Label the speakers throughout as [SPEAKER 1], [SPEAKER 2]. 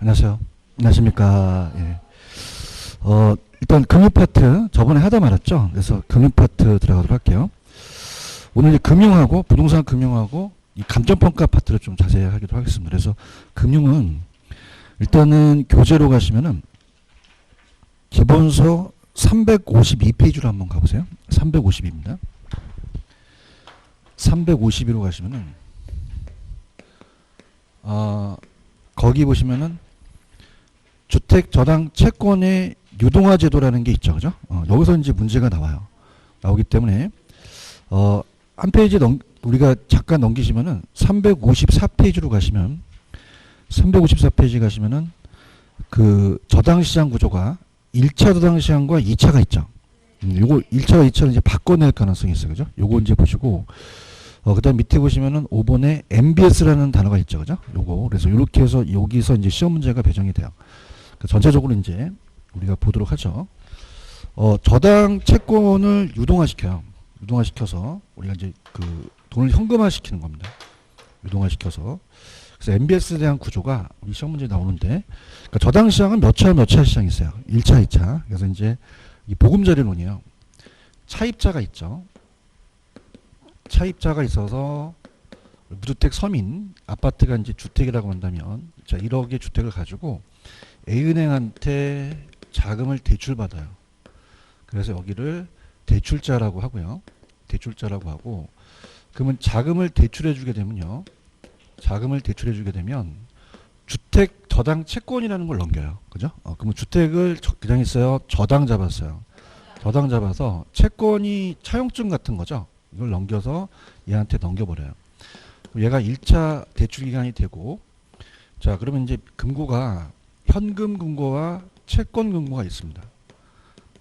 [SPEAKER 1] 안녕하세요. 안녕하십니까. 예. 일단 금융 파트 저번에 하다 말았죠. 그래서 금융 파트 들어가도록 할게요. 오늘 이제 금융하고 부동산 금융하고 이 감정평가 파트를 좀 자세히 하기로 하겠습니다. 그래서 금융은 일단은 교재로 가시면은 기본서 352페이지로 한번 가보세요. 352입니다. 352로 가시면은 거기 보시면은 주택 저당 채권의 유동화 제도라는 게 있죠. 그죠? 여기서 이제 문제가 나오기 때문에 한 페이지 우리가 잠깐 넘기시면은 354페이지로 가시면 354페이지 가시면은 그 저당 시장 구조가 1차 저당 시장과 2차가 있죠. 요거 1차와 2차를 이제 바꿔낼 가능성이 있어요. 그죠? 요거 이제 보시고 그다음 밑에 보시면은 5번에 MBS라는 단어가 있죠. 그죠? 요거. 그래서 요렇게 해서 여기서 이제 시험 문제가 배정이 돼요. 전체적으로 이제 우리가 보도록 하죠. 저당 채권을 유동화시켜요. 유동화시켜서 우리가 이제 그 돈을 현금화시키는 겁니다. 유동화시켜서. 그래서 MBS에 대한 구조가 우리 시험 문제에 나오는데, 그러니까 저당 시장은 몇 차 시장이 있어요. 1차, 2차. 그래서 이제 이 보금자리론이에요. 차입자가 있죠. 차입자가 있어서 무주택 서민 아파트가 이제 주택이라고 한다면, 자 1억의 주택을 가지고 A은행한테 자금을 대출받아요. 그래서 여기를 대출자라고 하고요. 대출자라고 하고, 그러면 자금을 대출해주게 되면요. 자금을 대출해주게 되면 주택 저당 채권이라는 걸 넘겨요. 그죠? 그러면 주택을 그냥 있어요. 저당 잡았어요. 저당 잡아서 채권이 차용증 같은 거죠. 이걸 넘겨서 얘한테 넘겨버려요. 얘가 1차 대출 기간이 되고, 자 그러면 이제 금고가 현금 금고와 채권 금고가 있습니다.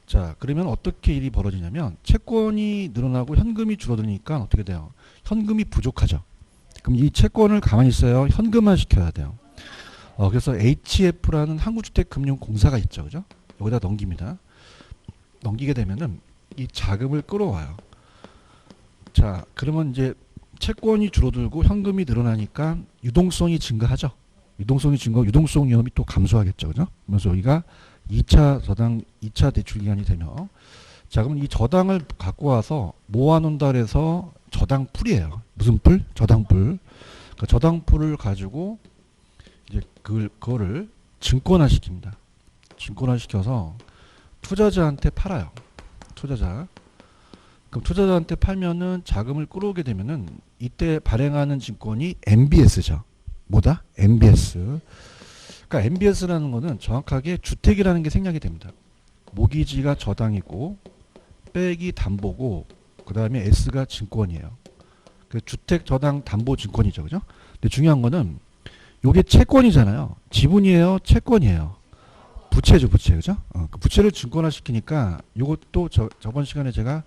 [SPEAKER 1] 자 그러면 어떻게 일이 벌어지냐면 채권이 늘어나고 현금이 줄어드니까 어떻게 돼요? 현금이 부족하죠. 그럼 이 채권을 가만히 있어요. 현금화 시켜야 돼요. 그래서 HF라는 한국주택금융공사가 있죠. 그죠? 여기다 넘깁니다. 넘기게 되면은 이 자금을 끌어와요. 자 그러면 이제 채권이 줄어들고 현금이 늘어나니까 유동성이 증가하죠. 유동성이 증가하고 유동성 위험이 또 감소하겠죠. 그죠? 그래서 여기가 2차 저당, 2차 대출 기간이 되면, 자 그러면 이 저당을 갖고 와서 모아놓는다 그래서 저당풀이에요. 무슨 풀? 저당풀. 그 저당풀을 가지고 이제 그거를 증권화 시킵니다. 증권화 시켜서 투자자한테 팔아요. 투자자. 그럼 투자자한테 팔면은 자금을 끌어오게 되면은 이때 발행하는 증권이 MBS죠. 뭐다? MBS. 그러니까 MBS라는 거는 정확하게 주택이라는 게 생략이 됩니다. 모기지가 저당이고 빼기 담보고 그 다음에 S가 증권이에요. 그 주택 저당 담보 증권이죠. 그죠? 근데 중요한 거는 요게 채권이잖아요. 지분이에요? 채권이에요? 부채죠. 부채. 그죠? 그 부채를 증권화 시키니까 요것도 저번 시간에 제가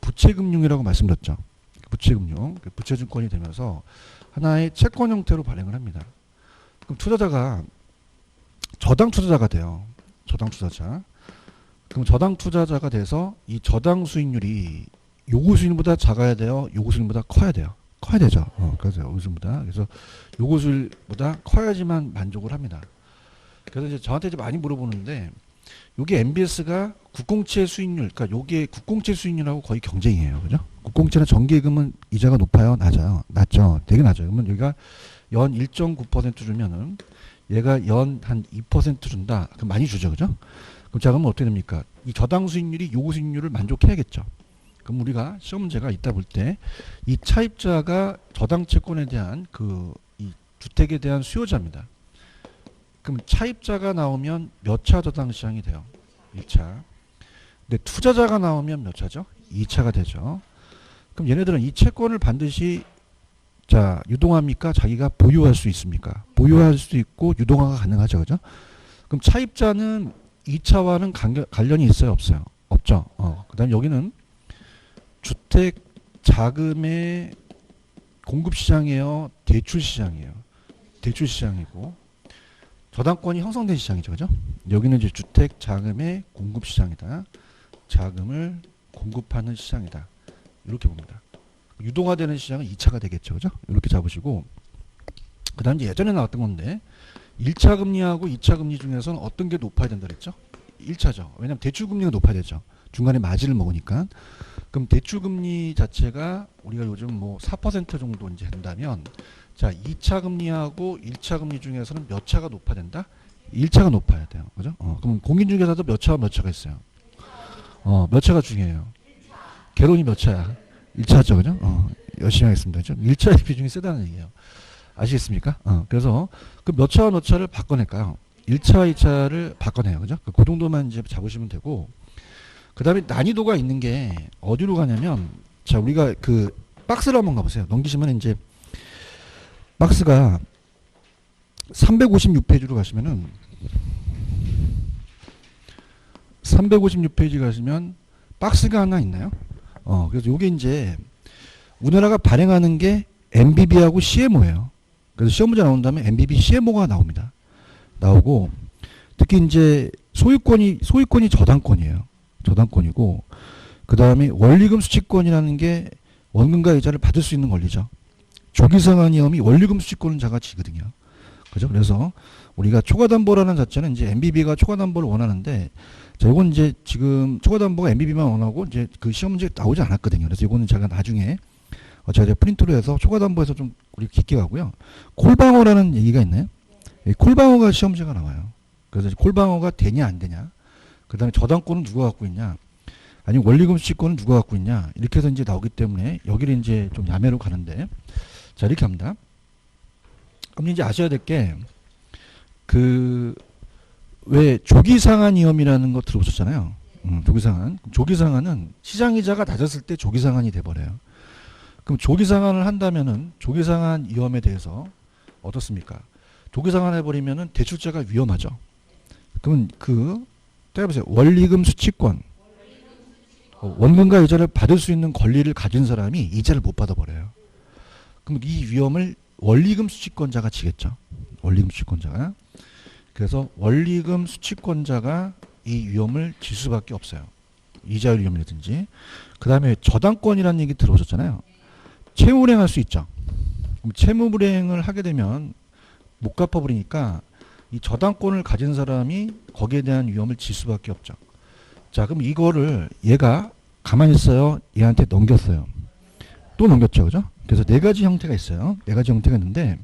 [SPEAKER 1] 부채금융이라고 말씀드렸죠. 부채금융. 부채증권이 되면서 하나의 채권 형태로 발행을 합니다. 그럼 투자자가 저당 투자자가 돼요. 저당 투자자. 그럼 저당 투자자가 돼서 이 저당 수익률이 요구 수익률보다 작아야 돼요? 요구 수익률보다 커야 돼요? 커야 되죠. 그래서 요구 수익률보다. 그래서 요구 수익률보다 커야지만 만족을 합니다. 그래서 이제 저한테 이제 많이 물어보는데, 요게 MBS가 국공채 수익률, 그러니까 요게 국공채 수익률하고 거의 경쟁이에요. 그죠? 국공채는 정기예금은 이자가 높아요? 낮아요? 낮죠. 되게 낮아요. 그러면 여기가 연 1.9% 주면은 얘가 연 한 2% 준다. 그럼 많이 주죠. 그죠? 그럼 자, 그러면 어떻게 됩니까? 이 저당 수익률이 요구 수익률을 만족해야겠죠. 그럼 우리가 시험 문제가 있다 볼 때 이 차입자가 저당 채권에 대한 이 주택에 대한 수요자입니다. 그럼 차입자가 나오면 몇 차 저당 시장이 돼요? 1차. 근데 투자자가 나오면 몇 차죠? 2차가 되죠. 그럼 얘네들은 이 채권을 반드시 자 유동합니까? 자기가 보유할 수 있습니까? 보유할 수 있고 유동화가 가능하죠. 그죠? 그럼 차입자는 2차와는 관련이 있어요? 없어요? 없죠. 그 다음에 여기는 주택 자금의 공급 시장이에요? 대출 시장이에요? 대출 시장이고, 저당권이 형성된 시장이죠. 그죠? 여기는 이제 주택 자금의 공급 시장이다. 자금을 공급하는 시장이다. 이렇게 봅니다. 유동화되는 시장은 2차가 되겠죠. 그죠? 이렇게 잡으시고, 그 다음 이제 예전에 나왔던 건데, 1차 금리하고 2차 금리 중에서는 어떤 게 높아야 된다 그랬죠? 1차죠. 왜냐하면 대출 금리가 높아야 되죠. 중간에 마진을 먹으니까. 그럼 대출 금리 자체가 우리가 요즘 뭐 4% 정도 이제 한다면, 자, 2차 금리하고 1차 금리 중에서는 몇 차가 높아야 된다? 1차가 높아야 돼요. 그죠? 그럼 공인중개사도 몇 차와 몇 차가 있어요? 몇 차가 중요해요? 개론이 몇 차야? 1차죠. 그죠? 열심히 하겠습니다. 그죠? 1차의 비중이 세다는 얘기예요. 아시겠습니까? 그래서 그 몇 차와 몇 차를 바꿔낼까요? 1차, 2차를 바꿔내요. 그죠? 그 정도만 이제 잡으시면 되고, 그 다음에 난이도가 있는 게 어디로 가냐면, 자, 우리가 그 박스를 한번 가보세요. 넘기시면 이제 박스가 356페이지로 가시면은 356페이지 가시면 박스가 하나 있나요? 그래서 요게 이제 우리나라가 발행하는 게 MBB하고 CMO예요. 그래서 시험 문제 나온 다음에 MBB CMO가 나옵니다. 나오고 특히 이제 소유권이 저당권이에요. 저당권이고 그 다음에 원리금 수취권이라는 게 원금과 이자를 받을 수 있는 권리죠. 조기상환위험이 원리금 수취권 자가 지거든요. 그죠? 그래서 우리가 초과담보라는 자체는 이제 MBB가 초과담보를 원하는데, 자, 이건 이제 지금 초과담보가 MBB만 원하고 이제 그 시험 문제 나오지 않았거든요. 그래서 이거는 제가 나중에 제가 프린트로 해서 초과담보에서 좀 우리 깊게 가고요. 콜방어라는 얘기가 있나요? 콜방어가 시험 문제가 나와요. 그래서 콜방어가 되냐 안 되냐. 그 다음에 저당권은 누가 갖고 있냐. 아니면 원리금 수취권은 누가 갖고 있냐. 이렇게 해서 이제 나오기 때문에 여기를 이제 좀 야매로 가는데, 자, 이렇게 합니다. 그럼 이제 아셔야 될 게, 왜 조기상환위험이라는 거 들어보셨잖아요. 조기상환. 조기상환은 시장이자가 낮았을 때 조기상환이 돼버려요. 그럼 조기상환을 한다면은 조기상환 위험에 대해서 어떻습니까? 조기상환 해버리면은 대출자가 위험하죠. 그러면 따라보세요. 원리금 수취권. 원금과 이자를 받을 수 있는 권리를 가진 사람이 이자를 못 받아버려요. 그럼 이 위험을 원리금 수취권자가 지겠죠. 원리금 수취권자가. 그래서 원리금 수취권자가 이 위험을 질 수밖에 없어요. 이자율 위험이라든지. 그 다음에 저당권이라는 얘기 들어보셨잖아요. 채무불이행할 수 있죠. 그럼 채무불이행을 하게 되면 못 갚아버리니까 이 저당권을 가진 사람이 거기에 대한 위험을 질 수밖에 없죠. 자, 그럼 이거를 얘가 가만히 있어요. 얘한테 넘겼어요. 또 넘겼죠. 그죠? 그래서 네 가지 형태가 있어요. 네 가지 형태가 있는데,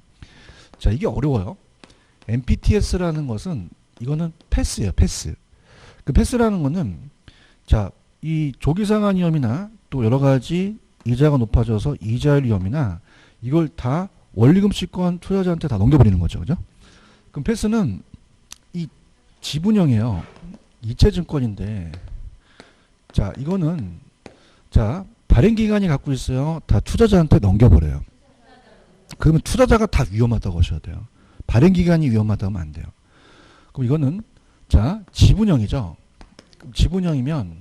[SPEAKER 1] 자, 이게 어려워요. MPTS라는 것은, 이거는 패스예요. 패스. 그 패스라는 거는, 자, 이 조기상환 위험이나 또 여러 가지 이자가 높아져서 이자율 위험이나 이걸 다 원리금 수취권 투자자한테 다 넘겨버리는 거죠. 그죠? 그럼 패스는 이 지분형이에요. 이체증권인데, 자, 이거는, 자, 발행기관이 갖고 있어요. 다 투자자한테 넘겨버려요. 그러면 투자자가 다 위험하다고 하셔야 돼요. 발행기관이 위험하다고 하면 안 돼요. 그럼 이거는, 자, 지분형이죠. 지분형이면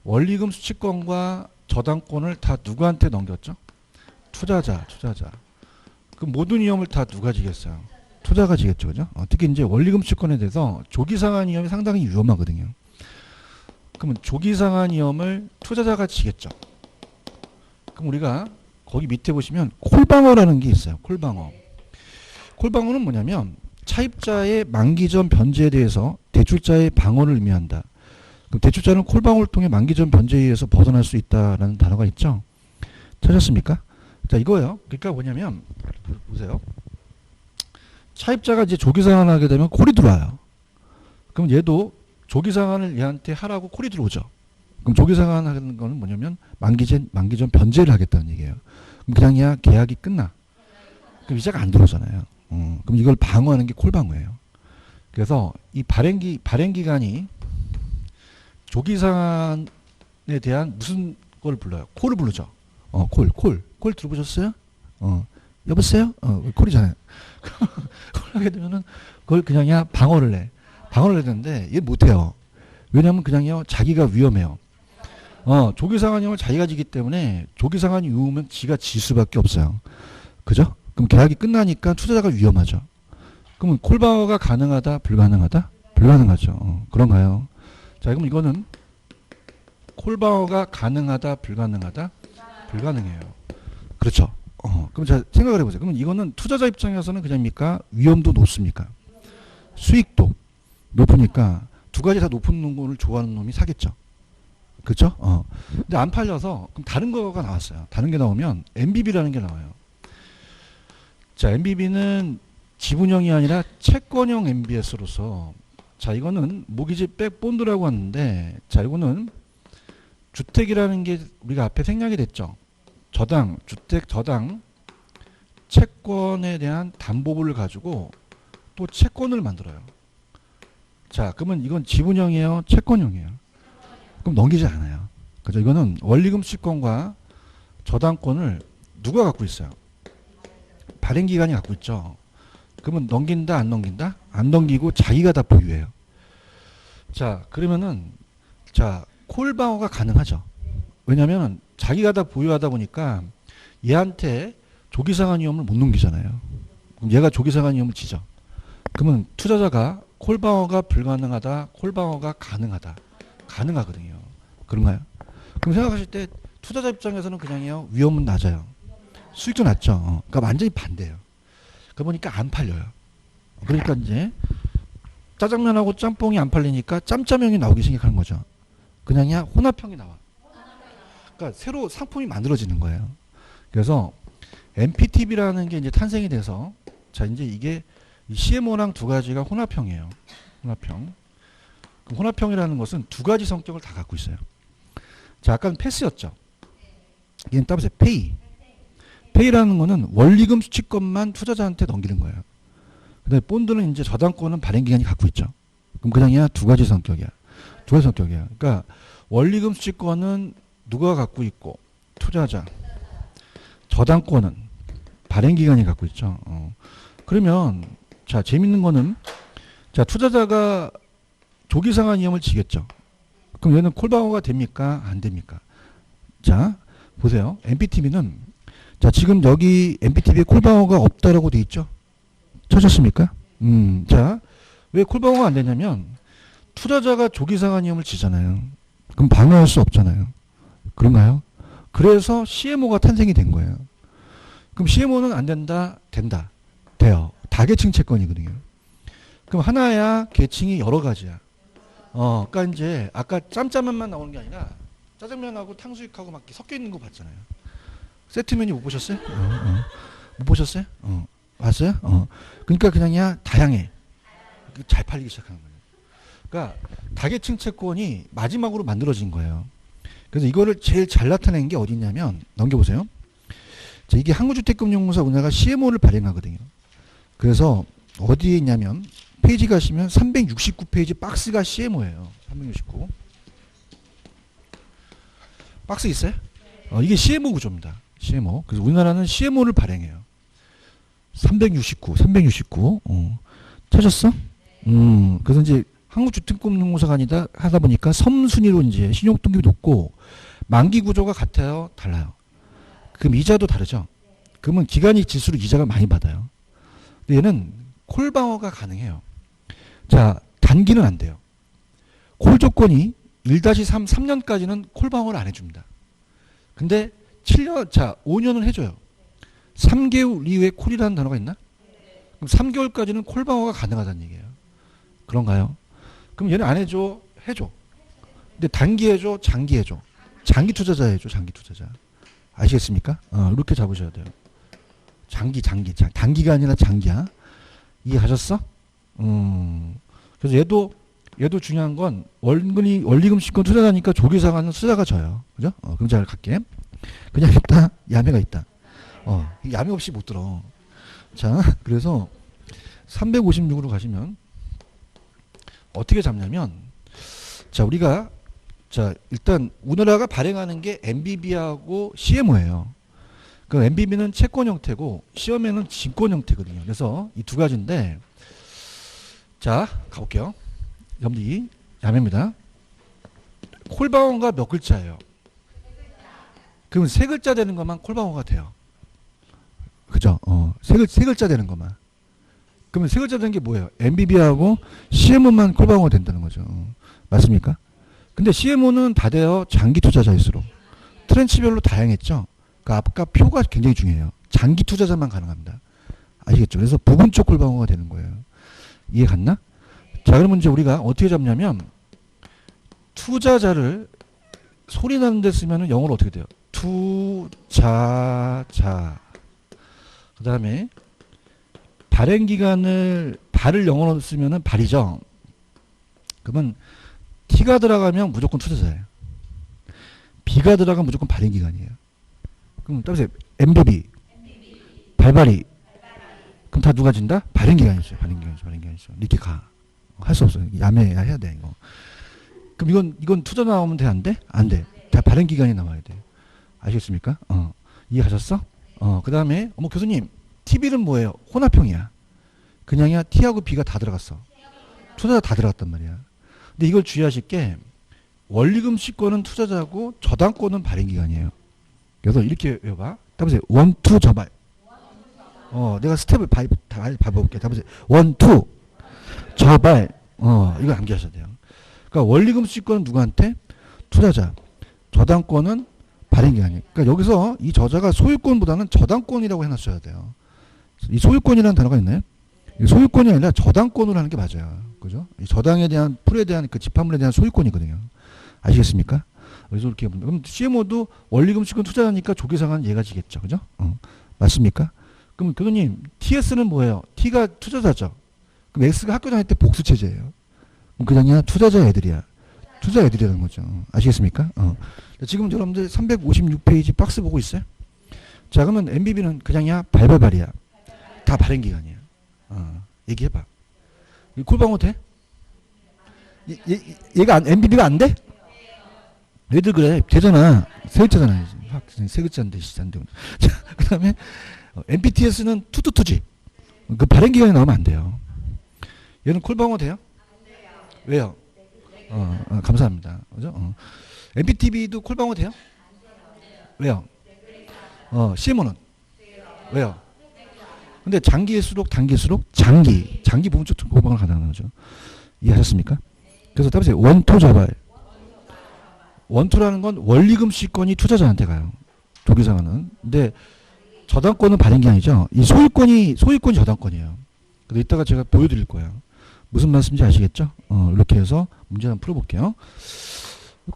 [SPEAKER 1] 원리금 수취권과 저당권을 다 누구한테 넘겼죠? 투자자. 그 모든 위험을 다 누가 지겠어요? 투자가 지겠죠. 그죠? 특히 이제 원리금 수취권에 대해서 조기상환 위험이 상당히 위험하거든요. 그러면 조기상환 위험을 투자자가 지겠죠. 그럼 우리가 거기 밑에 보시면 콜방어라는 게 있어요. 콜방어. 콜방어는 뭐냐면 차입자의 만기 전 변제에 대해서 대출자의 방어를 의미한다. 그럼 대출자는 콜방어를 통해 만기 전 변제에 의해서 벗어날 수 있다라는 단어가 있죠. 찾았습니까? 자, 이거예요. 그러니까 뭐냐면 보세요. 차입자가 이제 조기상환을 하게 되면 콜이 들어와요. 그럼 얘도 조기상환을 얘한테 하라고 콜이 들어오죠. 그럼 조기상환 하는 거는 뭐냐면 만기 전 변제를 하겠다는 얘기예요. 그럼 그냥 얘 계약이 끝나. 그럼 이자가 안 들어오잖아요. 그럼 이걸 방어하는 게 콜방어예요. 그래서 이 발행기간이 조기상환에 대한 무슨 걸 불러요? 콜을 부르죠. 콜 들어보셨어요? 여보세요? 콜이잖아요. 콜 하게 되면은 그걸 그냥 방어를 해. 방어를 해야 되는데 얘 못해요. 왜냐면 그냥요 자기가 위험해요. 조기상환형을 자기가 지기 때문에 조기상환이 위험하면 지가 질 수밖에 없어요. 그죠? 그럼 계약이 끝나니까 투자자가 위험하죠. 그러면 콜방어가 가능하다, 불가능하다? 불가능하죠. 그런가요? 자, 그럼 이거는 콜방어가 가능하다, 불가능하다? 불가능해요. 그렇죠. 그럼 자 생각을 해보세요. 그러면 이거는 투자자 입장에서는 그냥입니까? 위험도 높습니까? 수익도 높으니까 두 가지 다 높은 놈을 좋아하는 놈이 사겠죠. 그렇죠? 근데 안 팔려서 그럼 다른 거가 나왔어요. 다른 게 나오면 MBB라는 게 나와요. 자, MBB는 지분형이 아니라 채권형 MBS로서 자, 이거는 모기지 백 본드라고 하는데 자, 이거는 주택이라는 게 우리가 앞에 생략이 됐죠. 저당, 주택 저당 채권에 대한 담보물을 가지고 또 채권을 만들어요. 자, 그러면 이건 지분형이에요? 채권형이에요? 그럼 넘기지 않아요. 그죠? 이거는 원리금 수익권과 저당권을 누가 갖고 있어요? 발행기관이 갖고 있죠. 그러면 넘긴다, 안 넘긴다? 안 넘기고 자기가 다 보유해요. 자, 그러면은 자, 콜방어가 가능하죠. 왜냐하면 자기가 다 보유하다 보니까 얘한테 조기상환 위험을 못 넘기잖아요. 그럼 얘가 조기상환 위험을 지죠. 그러면 투자자가 콜방어가 불가능하다, 콜방어가 가능하다. 가능하거든요. 그런가요? 그럼 생각하실 때 투자자 입장에서는 그냥요, 위험은 낮아요. 수익도 낮죠. 그러니까 완전히 반대예요. 그러다 보니까 안 팔려요. 그러니까 이제 짜장면하고 짬뽕이 안 팔리니까 짬짜면이 나오기 시작하는 거죠. 그냥이야 혼합형이 나와. 그러니까 새로 상품이 만들어지는 거예요. 그래서 MPTB라는 게 이제 탄생이 돼서 자, 이제 이게 CMO랑 두 가지가 혼합형이에요. 혼합형. 그럼 혼합형이라는 것은 두 가지 성격을 다 갖고 있어요. 자, 아까는 패스였죠. 얘는 따보세요. 페이. 페이라는 거는 원리금 수취권만 투자자한테 넘기는 거예요. 근데 본드는 이제 저당권은 발행기관이 갖고 있죠. 그럼 그냥이야 두 가지 성격이야. 두 가지 성격이야. 그러니까 원리금 수취권은 누가 갖고 있고 투자자. 저당권은 발행기관이 갖고 있죠. 그러면 자, 재밌는 거는 자, 투자자가 조기상환 위험을 지겠죠. 그럼 얘는 콜방어가 됩니까? 안 됩니까? 자, 보세요. MPTB는 자, 지금 여기 MPTB에 콜방어가 없다라고 돼 있죠. 찾았습니까? 자, 왜 콜방어가 안 되냐면 투자자가 조기상환 위험을 지잖아요. 그럼 방어할 수 없잖아요. 그런가요? 그래서 CMO가 탄생이 된 거예요. 그럼 CMO는 안 된다? 된다. 돼요. 다계층 채권이거든요. 그럼 하나야 계층이 여러 가지야. 그러니까 이제 아까 짬짜면만 나오는 게 아니라 짜장면하고 탕수육하고 막 섞여 있는 거 봤잖아요. 세트 메뉴 못 보셨어요? 못 보셨어요? 봤어요? 그러니까 그냥이야 다양해. 잘 팔리기 시작하는 거예요. 그러니까 다계층 채권이 마지막으로 만들어진 거예요. 그래서 이거를 제일 잘 나타낸 게 어디 있냐면 넘겨보세요. 자, 이게 한국주택금융공사 우리나라가 CMO를 발행하거든요. 그래서 어디에 있냐면 페이지 가시면 369페이지 박스가 CMO예요. 369 박스 있어요? 이게 CMO 구조입니다. CMO. 그래서 우리나라는 CMO를 발행해요. 369 찾았어? 그래서 이제 한국주택금융공사가 아니다 하다 보니까 섬순위로 이제 신용등급이 높고 만기 구조가 같아요, 달라요. 그럼 이자도 다르죠. 그러면 기간이 질수록 이자가 많이 받아요. 근데 얘는 콜방어가 가능해요. 자, 단기는 안 돼요. 콜 조건이 1-3, 3년까지는 콜방어를 안 해줍니다. 근데 7년, 자, 5년을 해줘요. 3개월 이후에 콜이라는 단어가 있나? 그럼 3개월까지는 콜방어가 가능하다는 얘기예요. 그런가요? 그럼 얘는 안 해줘? 해줘. 근데 단기 해줘? 장기 해줘? 장기 투자자 해줘? 장기 투자자. 아시겠습니까? 이렇게 잡으셔야 돼요. 장기. 단기가 아니라 장기야. 이해하셨어? 그래서 얘도 중요한 건 원리금 수익권 투자자니까 조기상환은 투자가 져요. 그죠? 그럼 잘 갈게. 그냥 있다? 야매가 있다. 야매 없이 못 들어. 자, 그래서 356으로 가시면 어떻게 잡냐면 자, 우리가 자, 일단 우리나라가 발행하는 게 MBB하고 CMO예요. 그 MBB는 채권 형태고 CMO는 증권 형태거든요. 그래서 이 두 가지인데 자, 가볼게요. 여러분들이 야매입니다. 콜방어가 몇 글자예요? 그러면 세 글자 되는 것만 콜방어가 돼요. 그죠? 세 글자 되는 것만. 그러면 세 글자 되는 게 뭐예요? MBB하고 CMO만 콜방어가 된다는 거죠. 맞습니까? 근데 CMO는 다 돼요. 장기 투자자일수록. 트렌치별로 다양했죠. 그러니까 아까 표가 굉장히 중요해요. 장기 투자자만 가능합니다. 아시겠죠? 그래서 부분적 콜방어가 되는 거예요. 이해 갔나? 자, 그러면 이제 우리가 어떻게 잡냐면 투자자를 소리 나는 데 쓰면은 영어로 어떻게 돼요? 투자자. 그 다음에 발행 기간을 발을 영어로 쓰면은 발이죠. 그러면 T가 들어가면 무조건 투자자예요. B가 들어가면 무조건 발행 기간이에요. 그럼 따라서 MBB 발발이 그럼 다 누가 진다? 발행 기간이죠. 발행 기간이죠. 이렇게 가. 할 수 없어요. 야매야 해야 돼 이거. 그럼 이건 투자 나오면 돼? 안 돼? 안 돼. 다 발행 기간이 나와야 돼. 아시겠습니까? 이해하셨어? 그 다음에 교수님 TB는 뭐예요? 혼합형이야. 그냥이야. T하고 B가 다 들어갔어. 투자자 다 들어갔단 말이야. 근데 이걸 주의하실 게 원리금 시권은 투자자고 저당권은 발행 기간이에요. 그래서 이렇게 외워봐. 따보세요. 원투 저발. 내가 스텝을 밟아볼게. 따보세요. 원투 저발. 이거 암기하셔야 돼요. 그러니까 원리금 시권은 누구한테? 투자자. 저당권은 발행 기간이에요. 그러니까 여기서 이 저자가 소유권보다는 저당권이라고 해놨어야 돼요. 이 소유권이라는 단어가 있나요? 이 소유권이 아니라 저당권으로 하는 게 맞아요. 그죠? 이 저당에 대한 풀에 대한 그 집합물에 대한 소유권이거든요. 아시겠습니까? 그래서 이렇게 그럼 CMO도 원리금 시권 투자자니까 조계상은 얘가 지겠죠. 그죠? 맞습니까? 그럼 교수님 TS는 뭐예요? T가 투자자죠. 그럼 X가 학교 다닐 때 복수 체제예요. 그럼 그냥이야 투자자 애들이야. 투자 애들이라는 거죠. 아시겠습니까? 지금 여러분들 356페이지 박스 보고 있어요? 자, 그러면 MBB는 그냥이야 발발발이야. 다 발행 기간이야. 얘기해봐. 콜방어 돼? 얘가 MBB가 안 돼? 얘들 그래. 되잖아. 세 글자잖아. 세 글자인데 시잔데. 자, 그 다음에 MPTS는 투투투지. 그 발행 기간이 나오면 안 돼요. 얘는 콜방어 돼요? 왜요? 감사합니다. 그죠? MPTB도 콜방어 돼요? 왜요? CMO는? 왜요? 근데 장기일수록 단기일수록 장기 부분적 콜방어가 가능한 거죠. 이해하셨습니까? 그래서 따보세요. 원투 저발. 원투라는 건 원리금 시권이 투자자한테 가요. 조기상은. 근데 저당권은 발행기한이죠. 이 소유권이 저당권이에요. 그래서 이따가 제가 보여드릴 거예요. 무슨 말씀인지 아시겠죠? 이렇게 해서 문제 한번 풀어볼게요.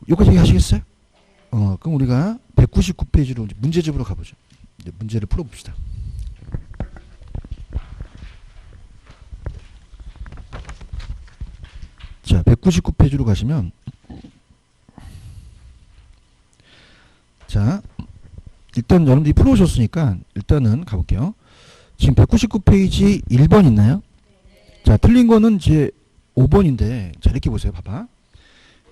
[SPEAKER 1] 여기까지 하시겠어요? 그럼 우리가 199페이지로 문제집으로 가보죠. 이제 문제를 풀어봅시다. 자, 199페이지로 가시면 자, 일단 여러분들이 풀어오셨으니까 일단은 가볼게요. 지금 199페이지 1번 있나요? 자, 틀린 거는 이제 5번인데 자, 이렇게 보세요. 봐봐.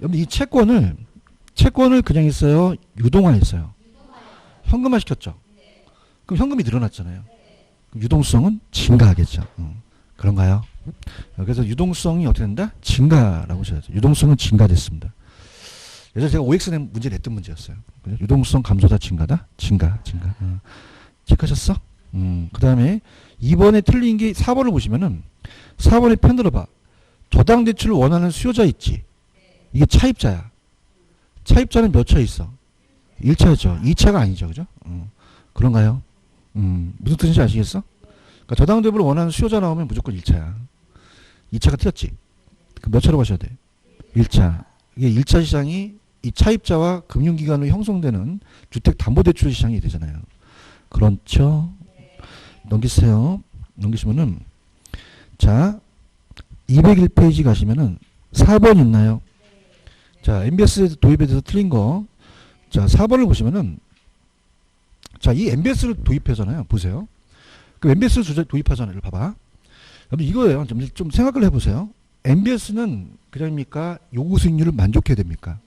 [SPEAKER 1] 여러분 이 채권을 그냥 했어요? 유동화했어요? 현금화 시켰죠? 그럼 현금이 늘어났잖아요. 그럼 유동성은 증가하겠죠. 그런가요? 그래서 유동성이 어떻게 된다? 증가라고 하셔야죠. 유동성은 증가됐습니다. 예전에 제가 OX 문제를 냈던 문제였어요. 유동성 감소다 증가다? 증가. 체크하셨어? 그 다음에 2번에 틀린 게 4번을 보시면은 4번에 편 들어봐. 저당 대출을 원하는 수요자 있지? 이게 차입자야. 차입자는 몇 차 있어? 1차죠. 2차가 아니죠. 그죠? 그런가요? 무슨 뜻인지 아시겠어? 그러니까 저당 대출을 원하는 수요자 나오면 무조건 1차야. 2차가 틀렸지? 그럼 몇 차로 가셔야 돼? 1차. 이게 1차 시장이 이 차입자와 금융기관으로 형성되는 주택담보대출 시장이 되잖아요. 그렇죠? 넘기세요. 넘기시면은 자 201페이지 가시면은 4번 있나요? 자 MBS 도입에 대해서 틀린 거. 자 4번을 보시면은 자 이 MBS를 도입하잖아요. 보세요. 그 MBS를 도입하잖아요. 봐봐. 여러분 이거예요. 좀 생각을 해보세요. MBS는 그냥입니까? 요구 수익률을 만족해야 됩니까?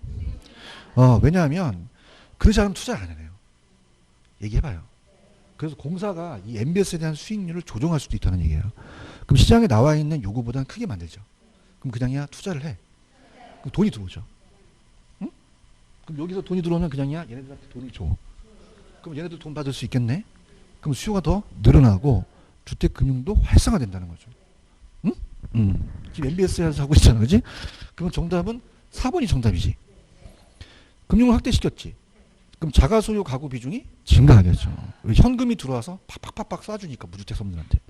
[SPEAKER 1] 왜냐하면 그렇지 않으면 투자를 안 해요. 얘기해봐요. 그래서 공사가 이 MBS에 대한 수익률을 조정할 수도 있다는 얘기예요. 그럼 시장에 나와 있는 요구보다는 크게 만들죠. 그럼 그냥이야 투자를 해. 그럼 돈이 들어오죠. 응? 그럼 여기서 돈이 들어오면 그냥이야 얘네들한테 돈을 줘. 그럼 얘네들 돈 받을 수 있겠네? 그럼 수요가 더 늘어나고 주택금융도 활성화된다는 거죠. 응? 지금 MBS에서 하고 있잖아. 그지? 그럼 정답은 4번이 정답이지. 금융을 확대시켰지. 그럼 자가소유 가구 비중이 증가하겠죠. 현금이 들어와서 팍팍팍팍 쏴주니까 무주택 서민들한테.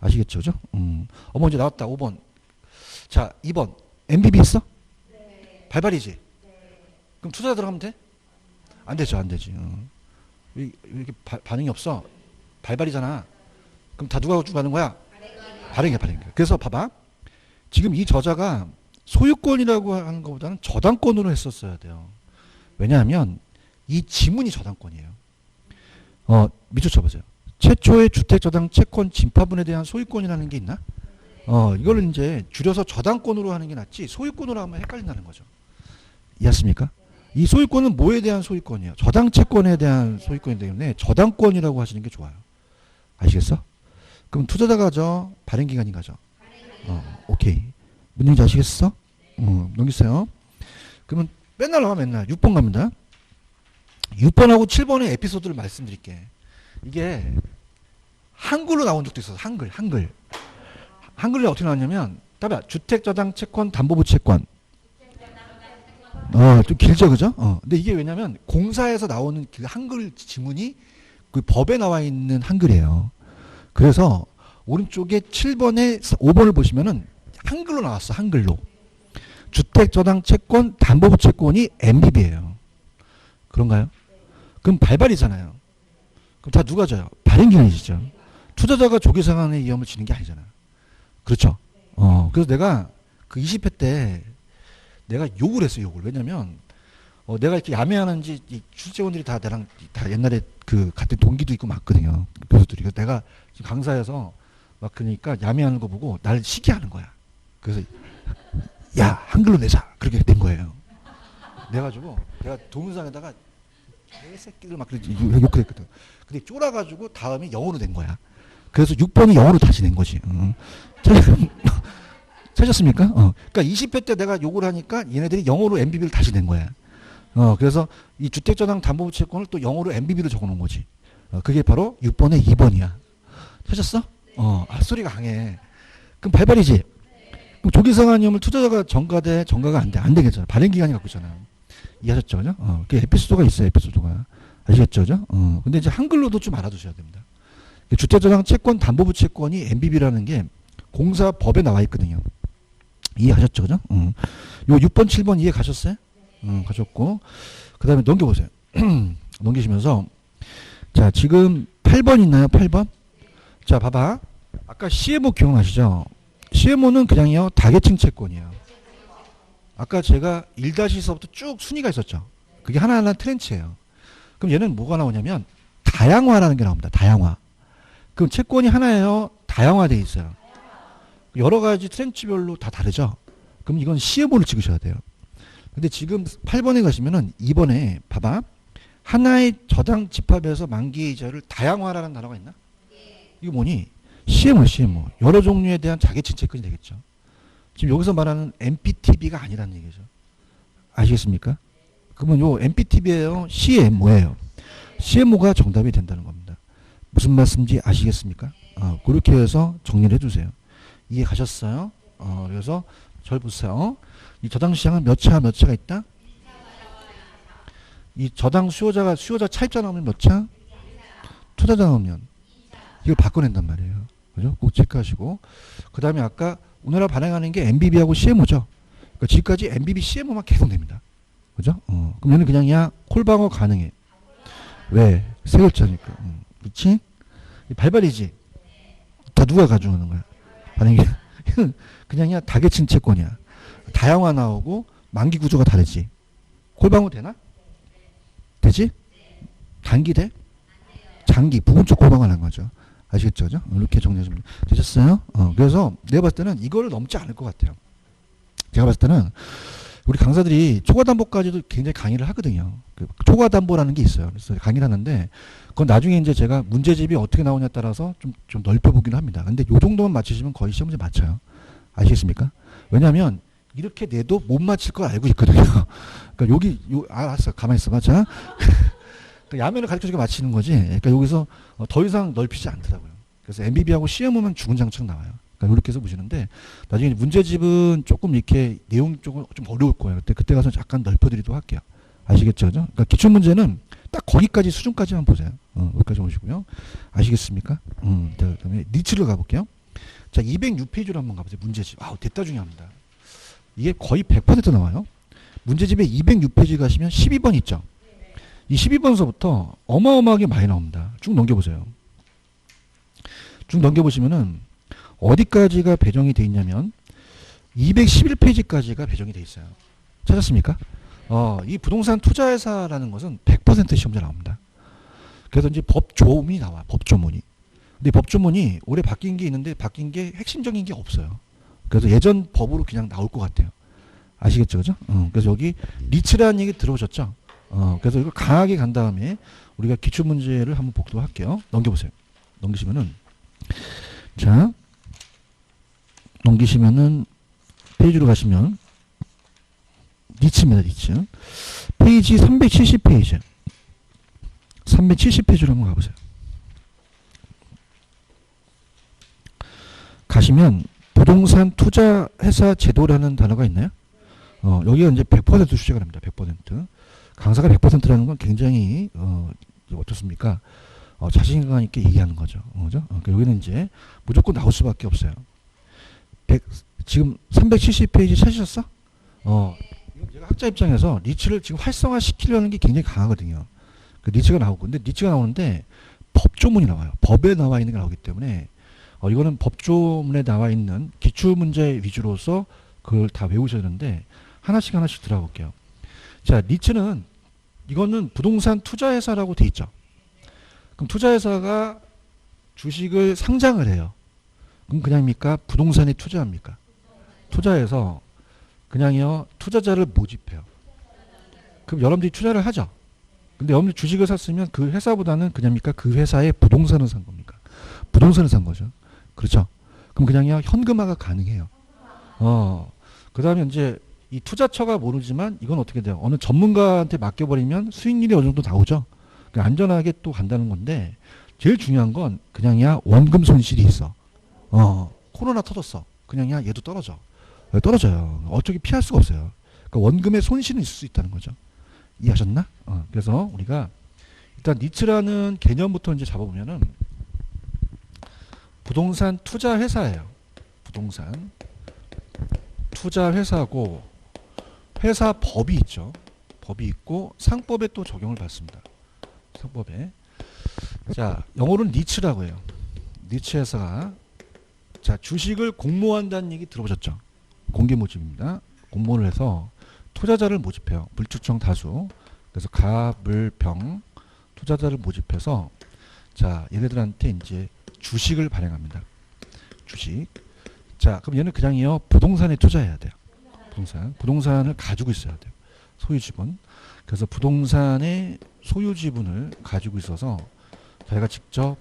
[SPEAKER 1] 아시겠죠? 그죠? 이제 나왔다. 5번. 자, 2번. MBB 있어? 발발이지? 그럼 투자 들어가면 돼? 안 되죠, 안 되지. 왜 이렇게 반응이 없어? 발발이잖아. 그럼 다 누가 가지고 가는 거야? 발행이야, 발행이야. 그래서 봐봐. 지금 이 저자가 소유권이라고 하는 것보다는 저당권으로 했었어야 돼요. 왜냐하면 이 지문이 저당권이에요. 밑줄 쳐보세요. 최초의 주택저당 채권 진파분에 대한 소유권이라는 게 있나? 이걸 이제 줄여서 저당권으로 하는 게 낫지 소유권으로 하면 헷갈린다는 거죠. 이해했습니까? 이 소유권은 뭐에 대한 소유권이에요? 저당 채권에 대한 소유권이기 때문에 저당권이라고 하시는 게 좋아요. 아시겠어? 그럼 투자자가 죠? 발행기관이 가죠? 오케이. 문제인지 아시겠어? 넘기세요. 그러면 맨날 나와 맨날 6번 갑니다. 6번하고 7번의 에피소드를 말씀드릴게. 이게 한글로 나온 적도 있어서 한글로 어떻게 나왔냐면 따라 주택저당 채권 담보부 채권 좀 길죠 그죠? 근데 이게 왜냐면 공사에서 나오는 그 한글 지문이 그 법에 나와 있는 한글이에요. 그래서 오른쪽에 7번에 5번을 보시면은 한글로 나왔어. 한글로 주택저당 채권 담보부 채권이 MBB예요. 그런가요? 그럼 발발이잖아요. 그럼 다 누가 져요? 발행기관이시죠. 투자자가 조기상환의 위험을 지는 게 아니잖아. 그렇죠? 그래서 내가 그 20회 때 내가 욕을 했어요. 욕을. 왜냐면 내가 이렇게 야매하는지 이 출제원들이 다 나랑 다 옛날에 그 같은 동기도 있고 맞거든요. 교수들이. 그래서 내가 지금 강사에서 막 그러니까 야매하는 거 보고 나를 시기하는 거야. 그래서 야 한글로 내자. 그렇게 된 거예요. 내가지고 내가 동영상에다가 개새끼들 막 욕했거든. 근데 쫄아가지고 다음에 영어로 낸 거야. 그래서 6번이 영어로 다시 낸 거지. 찾았습니까? 그러니까 20회 때 내가 욕을 하니까 얘네들이 영어로 MBB를 다시 낸 거야. 그래서 이 주택저당 담보부 채권을 또 영어로 MBB로 적어놓은 거지. 그게 바로 6번의 2번이야. 찾았어? 소리가 강해. 그럼 발발이지? 그럼 조기상환위험을 투자자가 전가돼, 전가가 안 돼. 안 되겠잖아. 발행기관이 갖고 있잖아. 이해하셨죠? 그죠? 그 에피소드가 있어요. 에피소드가. 아시겠죠? 그죠? 근데 이제 한글로도 좀 알아두셔야 됩니다. 주택저당 채권 담보부 채권이 MBB라는 게 공사법에 나와 있거든요. 이해하셨죠? 그죠? 요 6번, 7번 이해 가셨어요? 가셨고. 그 다음에 넘겨보세요. 넘기시면서. 자, 지금 8번 있나요? 8번? 자, 봐봐. 아까 CMO 기억나시죠? CMO는 그냥요, 다계층 채권이에요. 아까 제가 1-서부터 쭉 순위가 있었죠. 그게 하나하나 트렌치예요. 그럼 얘는 뭐가 나오냐면, 다양화라는 게 나옵니다. 다양화. 그럼 채권이 하나예요? 다양화되어 있어요. 여러 가지 트렌치별로 다 다르죠? 그럼 이건 CMO를 찍으셔야 돼요. 근데 지금 8번에 가시면은 2번에 봐봐. 하나의 저당 집합에서 만기 이자를 다양화라는 단어가 있나? 이거 뭐니? CMO. 여러 종류에 대한 자계층 채권이 되겠죠. 지금 여기서 말하는 MPTB가 아니라는 얘기죠. 아시겠습니까? 그러면 요 MPTB예요? CMO예요? CMO가 정답이 된다는 겁니다. 무슨 말씀인지 아시겠습니까? 그렇게 해서 정리를 해주세요. 이해 가셨어요? 그래서 절 보세요. 이 저당 시장은 몇 차가 있다? 이 저당 수요자 차입자 나오면 몇 차? 투자자 나오면 이걸 바꿔낸단 말이에요. 그죠? 꼭 체크하시고. 그 다음에 아까 오늘날 발행하는 게 MBB하고 CMO죠. 그러니까 지금까지 MBB, CMO만 계속 냅니다. 그죠? 그럼 얘는 그냥 야 콜방어 가능해. 왜? 세 글자니까. 그렇지? 발발이지? 다 누가 가져오는 거야? 반응이 그냥이야 다계층 채권이야. 다양화 나오고 만기 구조가 다르지. 콜방어 되나? 되지? 단기 돼? 장기 부분적 콜방어 난 거죠. 아시겠죠? 그죠? 이렇게 정리하시면 되셨어요? 그래서 내가 봤을 때는 이거를 넘지 않을 것 같아요. 제가 봤을 때는 우리 강사들이 초과담보까지도 굉장히 강의를 하거든요. 그 초과담보라는 게 있어요. 그래서 강의를 하는데 그건 나중에 이제 제가 문제집이 어떻게 나오냐에 따라서 좀 넓혀보기는 합니다. 근데 요 정도만 맞히시면 거의 시험 문제 맞춰요. 아시겠습니까? 왜냐하면 이렇게 내도 못 맞힐 걸 알고 있거든요. 그러니까 알았어. 가만히 있어. 맞아? 야면을 가르쳐주게 맞히는 거지. 그러니까 여기서 더 이상 넓히지 않더라고요. 그래서 MBB하고 CMO만 주근장창 나와요. 그러니까 이렇게 해서 보시는데 나중에 문제집은 조금 이렇게 내용 쪽은 좀 어려울 거예요. 그때 가서 약간 넓혀드리도록 할게요. 아시겠죠? 그죠? 그러니까 기출문제는 딱 거기까지 수준까지만 보세요. 여기까지 오시고요. 아시겠습니까? 그다음에 니츠를 가볼게요. 자, 206페이지로 한번 가보세요. 문제집. 됐다 중요합니다. 이게 거의 100% 나와요. 문제집에 206페이지 가시면 12번 있죠. 이 12번서부터 어마어마하게 많이 나옵니다. 쭉 넘겨보세요. 쭉 넘겨보시면은 어디까지가 배정이 돼 있냐면 211페이지까지가 배정이 돼 있어요. 찾았습니까? 이 부동산 투자회사라는 것은 100% 시험자 나옵니다. 그래서 이제 법조문이 나와. 법조문이. 근데 법조문이 올해 바뀐 게 있는데 바뀐 게 핵심적인 게 없어요. 그래서 예전 법으로 그냥 나올 것 같아요. 아시겠죠, 그죠? 그래서 여기 리츠라는 얘기 들어보셨죠? 그래서 이거 강하게 간 다음에 우리가 기출 문제를 한번 복습할게요. 넘겨보세요. 넘기시면은 자, 넘기시면은 페이지로 가시면 리츠입니다, 리츠. 페이지 370페이지. 370페이지로 한번 가보세요. 가시면 부동산 투자 회사 제도라는 단어가 있나요? 여기가 이제 100% 출제가 됩니다. 100%. 강사가 100%라는 건 굉장히 어떻습니까? 자신감 있게 얘기하는 거죠. 그죠? 그러니까 여기는 이제 무조건 나올 수밖에 없어요. 지금 370페이지 찾으셨어? 제가 학자 입장에서 리츠를 지금 활성화 시키려는 게 굉장히 강하거든요. 그 리츠가 나오고, 근데 리츠가 나오는데 법조문이 나와요. 법에 나와 있는 게 나오기 때문에 이거는 법조문에 나와 있는 기출 문제 위주로서 그걸 다 외우셔야 되는데 하나씩 하나씩 들어가 볼게요. 자, 리츠는 이거는 부동산 투자회사라고 돼 있죠. 그럼 투자회사가 주식을 상장을 해요. 그럼 그냥입니까? 부동산에 투자합니까? 투자해서 그냥요 투자자를 모집해요. 그럼 여러분들이 투자를 하죠. 근데 여러분들이 주식을 샀으면 그 회사보다는 그냥입니까? 그 회사의 부동산을 산 겁니까? 부동산을 산 거죠. 그렇죠. 그럼 그냥요 현금화가 가능해요. 그 다음에 이제 이 투자처가 모르지만 이건 어떻게 돼요? 어느 전문가한테 맡겨버리면 수익률이 어느 정도 나오죠. 안전하게 또 간다는 건데 제일 중요한 건 그냥이야 원금 손실이 있어. 코로나 터졌어. 그냥이야 얘도 떨어져. 떨어져요. 어떻게 피할 수가 없어요. 그러니까 원금의 손실은 있을 수 있다는 거죠. 이해하셨나? 그래서 우리가 일단 리츠라는 개념부터 이제 잡아보면은 부동산 투자 회사예요. 부동산 투자 회사고 회사 법이 있죠. 법이 있고 상법에 또 적용을 받습니다. 상법에. 자, 영어로는 리츠라고 해요. 리츠 회사가 자, 주식을 공모한다는 얘기 들어보셨죠? 공개 모집입니다. 공모를 해서 투자자를 모집해요. 불특정 다수. 그래서 가불병 투자자를 모집해서 자, 얘네들한테 이제 주식을 발행합니다. 주식. 자, 그럼 얘는 그냥요 부동산에 투자해야 돼요. 부동산을 가지고 있어야 돼요. 소유 지분. 그래서 부동산의 소유 지분을 가지고 있어서 자기가 직접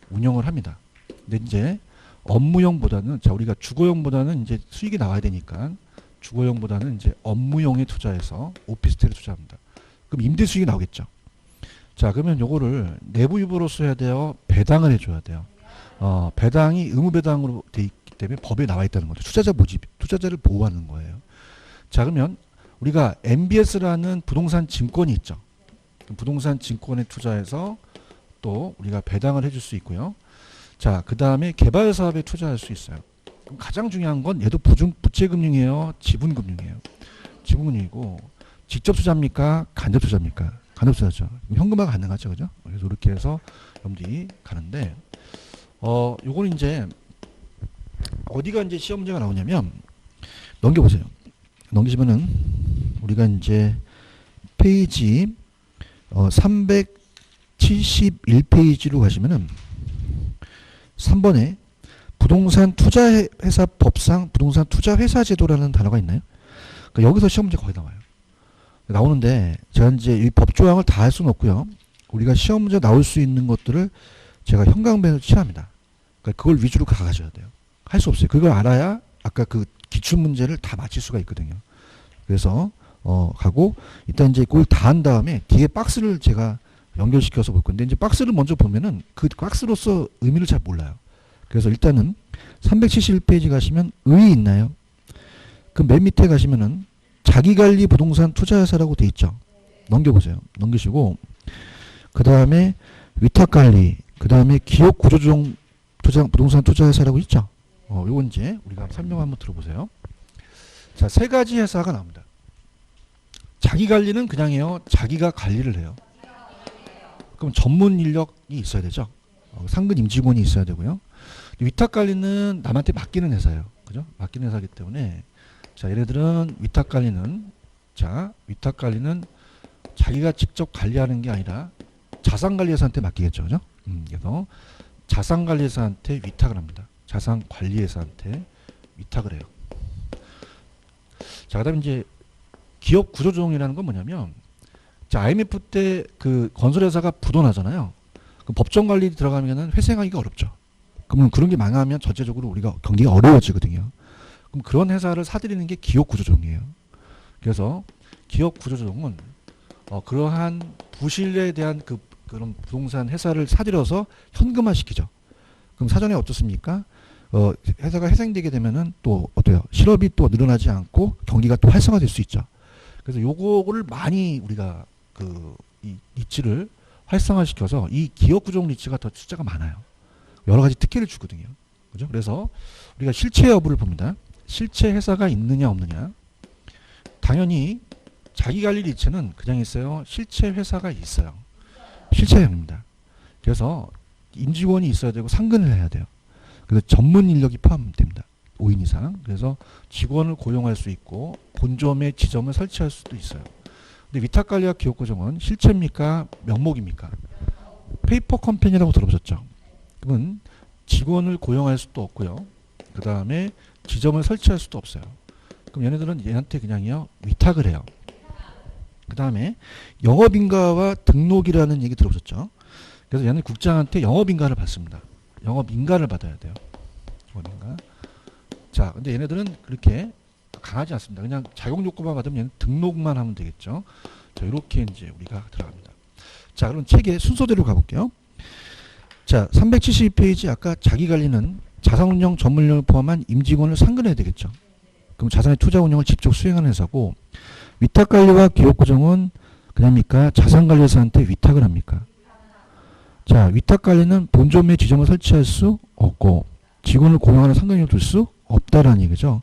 [SPEAKER 1] 운영을 합니다. 근데 이제 업무용보다는 자 우리가 주거용보다는 이제 수익이 나와야 되니까 주거용보다는 이제 업무용에 투자해서 오피스텔에 투자합니다. 그럼 임대 수익이 나오겠죠. 자, 그러면 요거를 내부 유보로서 해야 돼요. 배당을 해줘야 돼요. 배당이 의무 배당으로 돼 있기 때문에 법에 나와 있다는 거죠. 투자자 모집, 투자자를 보호하는 거예요. 자, 그러면 우리가 MBS라는 부동산 증권이 있죠. 부동산 증권에 투자해서 또 우리가 배당을 해줄 수 있고요. 자, 그 다음에 개발 사업에 투자할 수 있어요. 그럼 가장 중요한 건 얘도 부채금융이에요, 지분금융이에요. 지분금융이고 직접 투자입니까? 간접 투자입니까? 간접 투자죠. 현금화가 가능하죠, 그죠? 그래서 이렇게 해서 여러분들이 가는데, 요거는 이제 어디가 이제 시험 문제가 나오냐면 넘겨보세요. 넘기시면은 우리가 이제 페이지 371페이지로 가시면은 3번에 부동산 투자회사 법상 부동산 투자회사 제도라는 단어가 있나요? 그러니까 여기서 시험 문제 거의 나와요. 나오는데 제가 이제 이 법조항을 다 할 수는 없고요. 우리가 시험 문제 나올 수 있는 것들을 제가 형광펜으로 칠합니다. 그러니까 그걸 위주로 가가셔야 돼요. 할 수 없어요. 그걸 알아야 아까 그 기출 문제를 다 맞힐 수가 있거든요. 그래서 가고 일단 이제 그걸 다 한 다음에 뒤에 박스를 제가 연결시켜서 볼 건데 이제 박스를 먼저 보면은 그 박스로서 의미를 잘 몰라요. 그래서 일단은 371페이지 가시면 의 있나요? 그 맨 밑에 가시면은 자기관리 부동산 투자회사라고 돼 있죠. 넘겨보세요. 넘기시고 그 다음에 위탁관리, 그 다음에 기업 구조조정 부동산 투자회사라고 있죠. 요건 이제 우리가 설명 한번 들어보세요. 자, 세 가지 회사가 나옵니다. 자기 관리는 그냥이에요. 자기가 관리를 해요. 그럼 전문 인력이 있어야 되죠. 상근 임직원이 있어야 되고요. 위탁 관리는 남한테 맡기는 회사예요. 그죠? 맡기는 회사이기 때문에 자, 얘네들은 위탁 관리는 자기가 직접 관리하는 게 아니라 자산관리회사한테 맡기겠죠. 그죠? 그래서 자산관리회사한테 위탁을 합니다. 자산관리회사한테 위탁을 해요. 자, 그다음에 이제 기업 구조조정이라는 건 뭐냐면, 자, IMF 때 그 건설회사가 부도나잖아요. 그 법정 관리 들어가면은 회생하기가 어렵죠. 그러면 그런 게 망하면 전체적으로 우리가 경기가 어려워지거든요. 그럼 그런 회사를 사들이는 게 기업 구조조정이에요. 그래서 기업 구조조정은 그러한 부실에 대한 그런 부동산 회사를 사들여서 현금화시키죠. 그럼 사전에 어떻습니까? 회사가 회생되게 되면은 또 어때요? 실업이 또 늘어나지 않고 경기가 또 활성화될 수 있죠. 그래서 요거를 많이 우리가 이 니치를 활성화시켜서 이 기업 구조적 니치가 더 숫자가 많아요. 여러 가지 특혜를 주거든요. 그죠? 그래서 우리가 실체 여부를 봅니다. 실체 회사가 있느냐 없느냐. 당연히 자기 관리 니치는 그냥 있어요. 실체 회사가 있어요. 실체형입니다. 그래서 임직원이 있어야 되고 상근을 해야 돼요. 그래서 전문 인력이 포함됩니다. 5인 이상. 그래서 직원을 고용할 수 있고 본점에 지점을 설치할 수도 있어요. 근데 위탁관리와 기업구조정은 실체입니까? 명목입니까? 페이퍼 컴퍼니라고 들어보셨죠? 그러면 직원을 고용할 수도 없고요. 그 다음에 지점을 설치할 수도 없어요. 그럼 얘네들은 얘한테 그냥요 위탁을 해요. 그 다음에 영업인가와 등록이라는 얘기 들어보셨죠? 그래서 얘는 국장한테 영업인가를 받습니다. 영업인가를 받아야 돼요. 영업인가. 자, 근데 얘네들은 그렇게 강하지 않습니다. 그냥 자격요건만 받으면 얘는 등록만 하면 되겠죠. 자, 이렇게 이제 우리가 들어갑니다. 자, 그럼 책의 순서대로 가볼게요. 자, 372페이지 아까 자기관리는 자산운용 전문인력을 포함한 임직원을 상근해야 되겠죠. 그럼 자산의 투자 운용을 직접 수행하는 회사고, 위탁관리와 기업구정은 그냥입니까? 자산관리회사한테 위탁을 합니까? 자, 위탁관리는 본점에 지점을 설치할 수 없고 직원을 고용하는 상관을 둘 수 없다라는 얘기죠.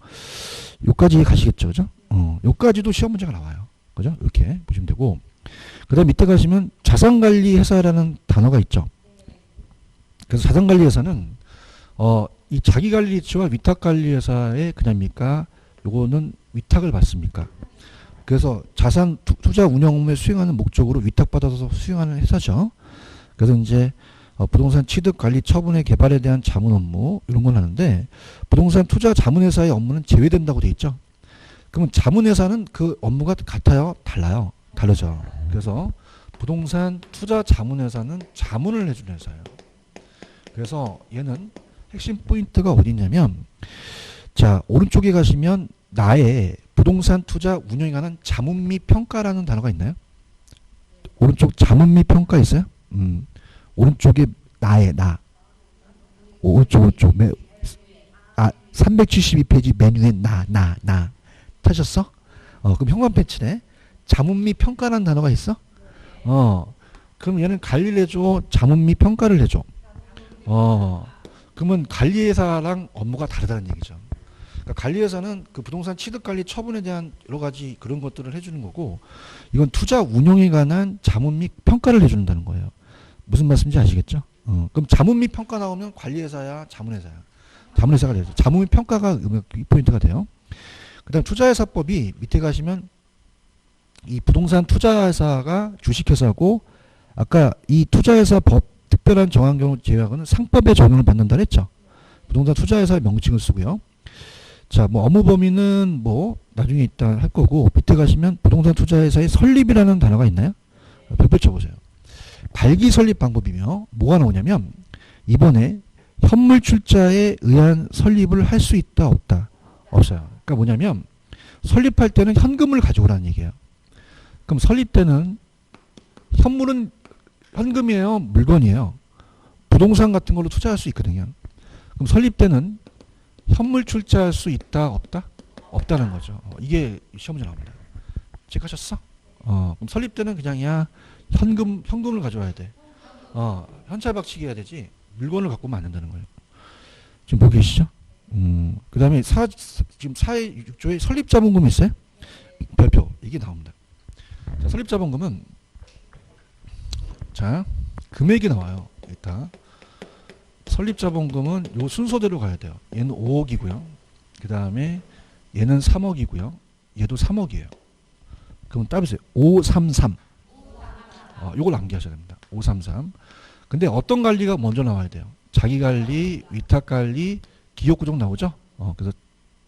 [SPEAKER 1] 요까지 가시겠죠, 그죠? 요까지도 시험 문제가 나와요, 그죠? 이렇게 보시면 되고, 그다음 밑에 가시면 자산관리회사라는 단어가 있죠. 그래서 자산관리회사는 이 자기관리치와 위탁관리회사의 그냥입니까? 요거는 위탁을 받습니까? 그래서 자산 투자 운영 업무에 수행하는 목적으로 위탁받아서 수행하는 회사죠. 그래서 이제 부동산 취득 관리 처분의 개발에 대한 자문 업무 이런 걸 하는데, 부동산 투자 자문회사의 업무는 제외된다고 돼 있죠. 그러면 자문회사는 그 업무가 같아요? 달라요? 다르죠. 그래서 부동산 투자 자문회사는 자문을 해주는 회사예요. 그래서 얘는 핵심 포인트가 어디 있냐면, 자, 오른쪽에 가시면 나의 부동산 투자 운영에 관한 자문 및 평가라는 단어가 있나요? 오른쪽 자문 및 평가 있어요? 오른쪽에 나의 나. 오른쪽 372페이지 메뉴에 나. 타셨어? 그럼 현관 패치네. 자문 및 평가라는 단어가 있어? 그럼 얘는 관리를 해줘, 자문 및 평가를 해줘. 그러면 관리회사랑 업무가 다르다는 얘기죠. 그러니까 관리회사는 그 부동산 취득관리 처분에 대한 여러 가지 그런 것들을 해주는 거고, 이건 투자 운용에 관한 자문 및 평가를 해준다는 거예요. 무슨 말씀인지 아시겠죠? 그럼 자문 및 평가 나오면 관리회사야, 자문회사야? 자문회사가 되죠. 자문 및 평가가 이 포인트가 돼요. 그 다음 투자회사법이 밑에 가시면 이 부동산 투자회사가 주식회사고, 아까 이 투자회사 법 특별한 정한 경우 제외하고는 상법의 적용을 받는다 했죠. 부동산 투자회사의 명칭을 쓰고요. 자, 뭐 업무 범위는 뭐 나중에 이따 할 거고, 밑에 가시면 부동산 투자회사의 설립이라는 단어가 있나요? 별표 쳐보세요. 발기 설립 방법이며 뭐가 나오냐면, 이번에 현물 출자에 의한 설립을 할 수 있다 없다? 없어요. 그러니까 뭐냐면 설립할 때는 현금을 가져오라는 얘기예요. 그럼 설립 때는 현물은 현금이에요, 물건이에요? 부동산 같은 걸로 투자할 수 있거든요. 그럼 설립 때는 현물 출자할 수 있다 없다? 없다는 거죠. 이게 시험 문제 나옵니다. 체크하셨어? 그럼 설립 때는 그냥이야 현금을 가져와야 돼. 현찰 박치기 해야 되지 물건을 갖고 오면 안 된다는 거예요. 지금 보고 계시죠? 그 다음에 지금 4의 6조에 설립자본금이 있어요? 별표. 이게 나옵니다. 자, 설립자본금은, 자, 금액이 나와요. 일단. 설립자본금은 요 순서대로 가야 돼요. 얘는 5억이고요. 그 다음에 얘는 3억이고요. 얘도 3억이에요. 그럼 따보세요. 533. 요걸 암기하셔야 됩니다. 533. 근데 어떤 관리가 먼저 나와야 돼요? 자기관리, 위탁관리, 기업구정 나오죠? 그래서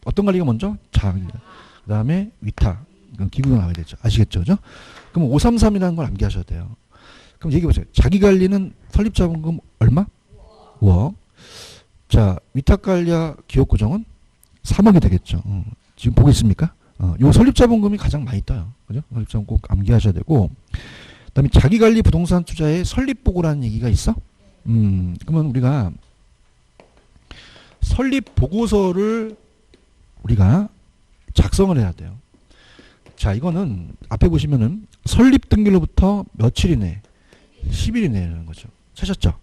[SPEAKER 1] 어떤 관리가 먼저? 자기입니다. 그 다음에 위탁, 기구가 나와야 되죠. 아시겠죠? 그죠? 그럼 533이라는 걸 암기하셔야 돼요. 그럼 얘기해보세요. 자기관리는 설립자본금 얼마? 5억. 자, 위탁관리와 기업구정은 3억이 되겠죠. 지금 보겠습니까? 요 설립자본금이 가장 많이 떠요. 그죠? 설립자본금 꼭 암기하셔야 되고. 그 다음에 자기관리 부동산 투자의 설립보고라는 얘기가 있어? 그러면 우리가 설립보고서를 우리가 작성을 해야 돼요. 자, 이거는 앞에 보시면은 설립 등기로부터 며칠 이내, 10일 이내라는 거죠. 찾았죠?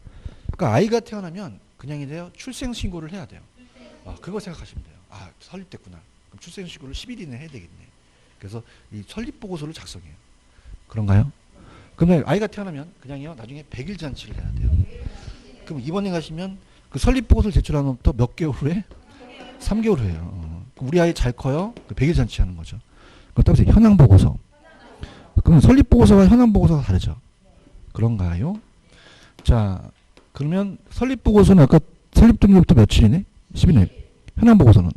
[SPEAKER 1] 그러니까 아이가 태어나면 그냥이 돼요. 출생신고를 해야 돼요. 그거 생각하시면 돼요. 설립됐구나. 그럼 출생신고를 10일 이내에 해야 되겠네. 그래서 이 설립보고서를 작성해요. 그런가요? 그러면 아이가 태어나면 그냥요. 나중에 100일 잔치를 해야 돼요. 그럼 입원해 가시면 그 설립보고서를 제출한 후부터 몇 개월 후에? 3개월 후에요. 우리 아이 잘 커요. 100일 잔치 하는 거죠. 그럼 따라서 현황보고서. 그러면 설립보고서와 현황보고서가 다르죠. 그런가요? 자, 그러면 설립보고서는 아까 설립등기부터 며칠이네? 10일이네. 현황보고서는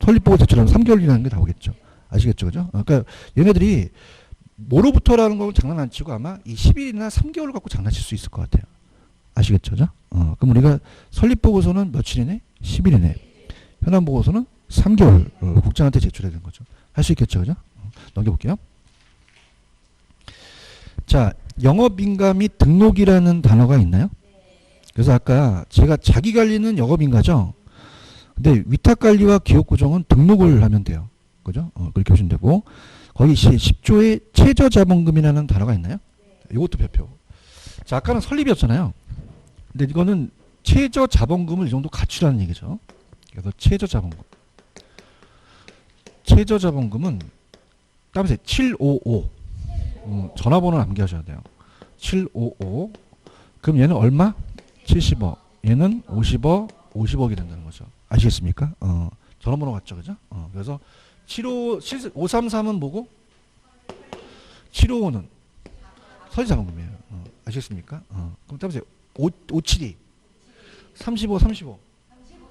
[SPEAKER 1] 설립보고서 제출하면 3개월이라는 게 나오겠죠. 아시겠죠? 그죠? 그러니까 얘네들이 뭐로부터라는 건 장난 안 치고 아마 이 10일이나 3개월을 갖고 장난칠 수 있을 것 같아요. 아시겠죠? 그죠? 그럼 우리가 설립보고서는 며칠이네? 10일이네. 현황보고서는 3개월 국장한테 제출해야 되는 거죠. 할 수 있겠죠? 그죠? 넘겨볼게요. 자, 영업인가 및 등록이라는 단어가 있나요? 그래서 아까 제가 자기관리는 영업인가죠? 근데 위탁관리와 기업구정은 등록을 하면 돼요. 그죠? 그렇게 보시면 되고, 거기 10조에 최저자본금이라는 단어가 있나요? 이것도 별표. 자, 아까는 설립이었잖아요. 근데 이거는 최저자본금을 이 정도 갖추라는 얘기죠. 그래서 최저자본금. 최저자본금은 따보세요. 755. 전화번호를 암기하셔야 돼요. 755. 그럼 얘는 얼마? 70억. 얘는 50억, 50억이 된다는 거죠. 아시겠습니까? 전화번호 같죠, 그죠? 그래서 533은 뭐고? 755는 설립자본금이에요. 아시겠습니까? 그럼 따보세요. 572. 35, 35.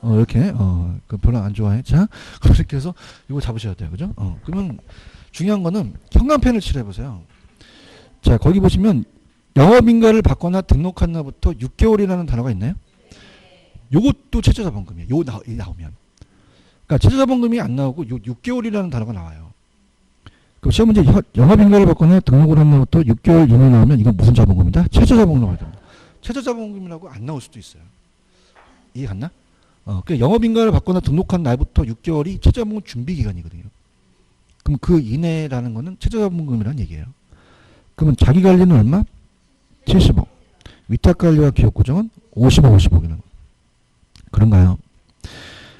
[SPEAKER 1] 이렇게, 그 별로 안 좋아해. 자, 그렇게 해서 이거 잡으셔야 돼요. 그죠? 그러면 중요한 거는 현관펜을 칠해보세요. 자, 거기 보시면 영업인가를 받거나 등록한 날부터 6개월이라는 단어가 있나요? 요것도 최저자본금이에요. 나오면. 그러니까 최저자본금이 안 나오고 요 6개월이라는 단어가 나와요. 그럼 시험 문제 영업인가를 받거나 등록을 한 날부터 6개월 이내 나오면 이건 무슨 자본금이다? 최저자본금이 됩니다. 최저자본금이라고 안 나올 수도 있어요. 이해 갔나? 그러니까 영업인가를 받거나 등록한 날부터 6개월이 최저자본금 준비기간이거든요. 그럼 그 이내라는 거는 최저자본금이라는 얘기예요. 그러면 자기관리는 얼마? 70억. 위탁관리와 기업구정은 50억, 50억이라는 거. 그런가요?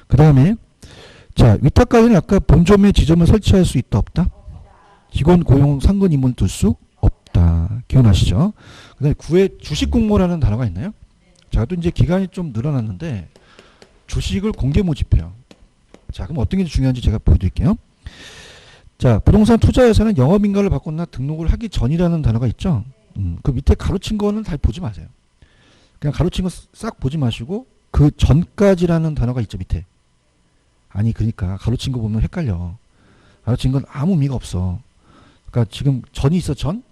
[SPEAKER 1] 그 다음에 자, 위탁관리는 아까 본점에 지점을 설치할 수 있다, 없다? 직원 고용 상근 임무를 둘 수 없다. 기억나시죠? 그 다음에 9회 주식공모라는 단어가 있나요? 자, 또 이제 기간이 좀 늘어났는데 주식을 공개 모집해요. 자, 그럼 어떤 게 중요한지 제가 보여드릴게요. 자, 부동산 투자에서는 영업인가를 받거나 등록을 하기 전이라는 단어가 있죠. 그 밑에 가로친 거는 다 보지 마세요. 그냥 가로친 거 싹 보지 마시고 그 전까지라는 단어가 있죠, 밑에. 아니, 그러니까 가로친 거 보면 헷갈려. 가로친 건 아무 의미가 없어. 그러니까 지금 전이 있어, 전?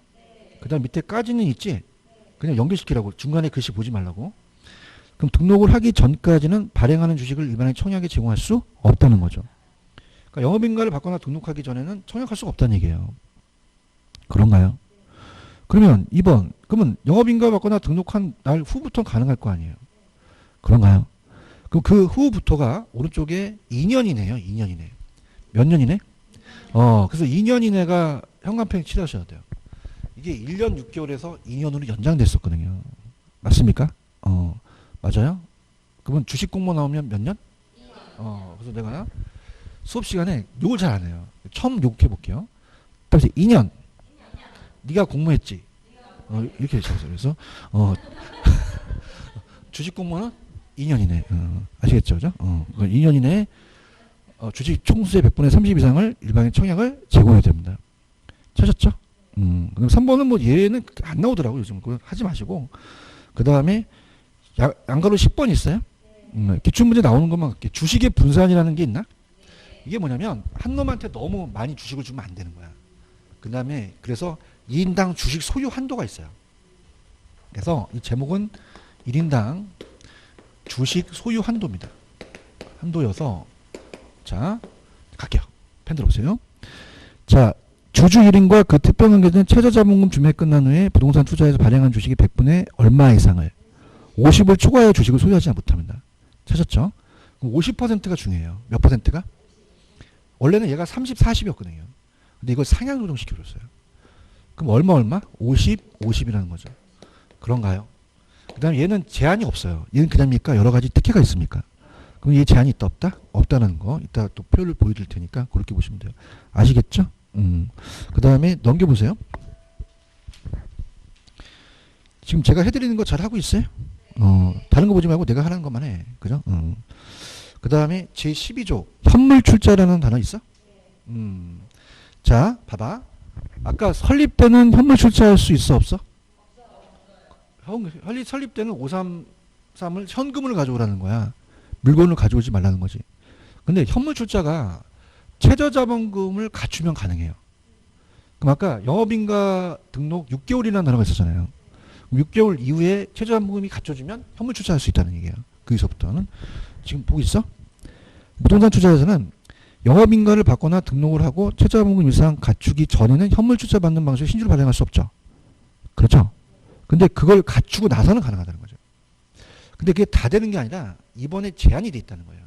[SPEAKER 1] 그 다음 밑에까지는 있지? 그냥 연결시키라고. 중간에 글씨 보지 말라고. 그럼 등록을 하기 전까지는 발행하는 주식을 일반에 청약에 제공할 수 없다는 거죠. 그러니까 영업인가를 받거나 등록하기 전에는 청약할 수가 없다는 얘기예요. 그런가요? 그러면 2번. 그러면 영업인가 받거나 등록한 날 후부터는 가능할 거 아니에요. 그런가요? 그럼 그 후부터가 오른쪽에 2년 이내예요. 2년 이내. 몇 년 이내? 그래서 2년 이내가 현관펜 칠하셔야 돼요. 이게 1년 6개월에서 2년으로 연장됐었거든요. 맞습니까? 맞아요? 그러면 주식 공모 나오면 몇 년? 그래서 내가 수업 시간에 욕을 잘 안 해요. 처음 욕해 볼게요. 다시 2년. 네가 공모했지. 이렇게 적었어요. 그래서 주식 공모는 2년이네. 아시겠죠? 그죠? 2년 이내에 주식 총수의 100분의 30 이상을 일반인 청약을 제공해야 됩니다. 찾았죠? 그럼 3번은 뭐 얘는 안 나오더라고요. 요즘. 그거 하지 마시고. 그 다음에 양가로 10번 있어요? 기출문제 나오는 것만 할게. 주식의 분산이라는 게 있나? 이게 뭐냐면 한 놈한테 너무 많이 주식을 주면 안 되는 거야. 그 다음에 그래서 2인당 주식 소유 한도가 있어요. 그래서 이 제목은 1인당 주식 소유 한도입니다. 한도여서 자 갈게요. 펜 들어보세요. 자 주주 1인과 그 특별관계자는 최저자본금 주매 끝난 후에 부동산 투자에서 발행한 주식의 100분의 얼마 이상을 50을 초과하여 주식을 소유하지 못합니다. 찾았죠? 그럼 50%가 중요해요. 몇 퍼센트가? 원래는 얘가 30, 40이었거든요. 근데 이걸 상향 조정시켜줬어요. 그럼 얼마? 50, 50이라는 거죠. 그런가요? 그 다음에 얘는 제한이 없어요. 얘는 그냥입니까? 여러 가지 특혜가 있습니까? 그럼 얘 제한이 있다 없다? 없다는 거. 이따 또 표를 보여드릴 테니까 그렇게 보시면 돼요. 아시겠죠? 그 다음에 넘겨보세요. 지금 제가 해드리는 거 잘 하고 있어요? 다른 거 보지 말고 내가 하는 것만 해. 그죠? 그 다음에 제12조 현물출자라는 단어 있어? 자 봐봐. 아까 설립 때는 현물출자할 수 있어 없어? 설립 때는 533을 현금을 가져오라는 거야. 물건을 가져오지 말라는 거지. 근데 현물출자가 최저자본금을 갖추면 가능해요. 그럼 아까 영업인가 등록 6개월이라는 단어가 있었잖아요. 6개월 이후에 최저자본금이 갖춰지면 현물출자할 수 있다는 얘기예요. 거기서부터는 지금 보고 있어? 부동산 투자에서는 영업인가를 받거나 등록을 하고 최저자본금 이상 갖추기 전에는 현물출자 받는 방식으로 신주를 발행할 수 없죠. 그렇죠? 근데 그걸 갖추고 나서는 가능하다는 거죠. 근데 그게 다 되는 게 아니라 이번에 제한이 돼 있다는 거예요.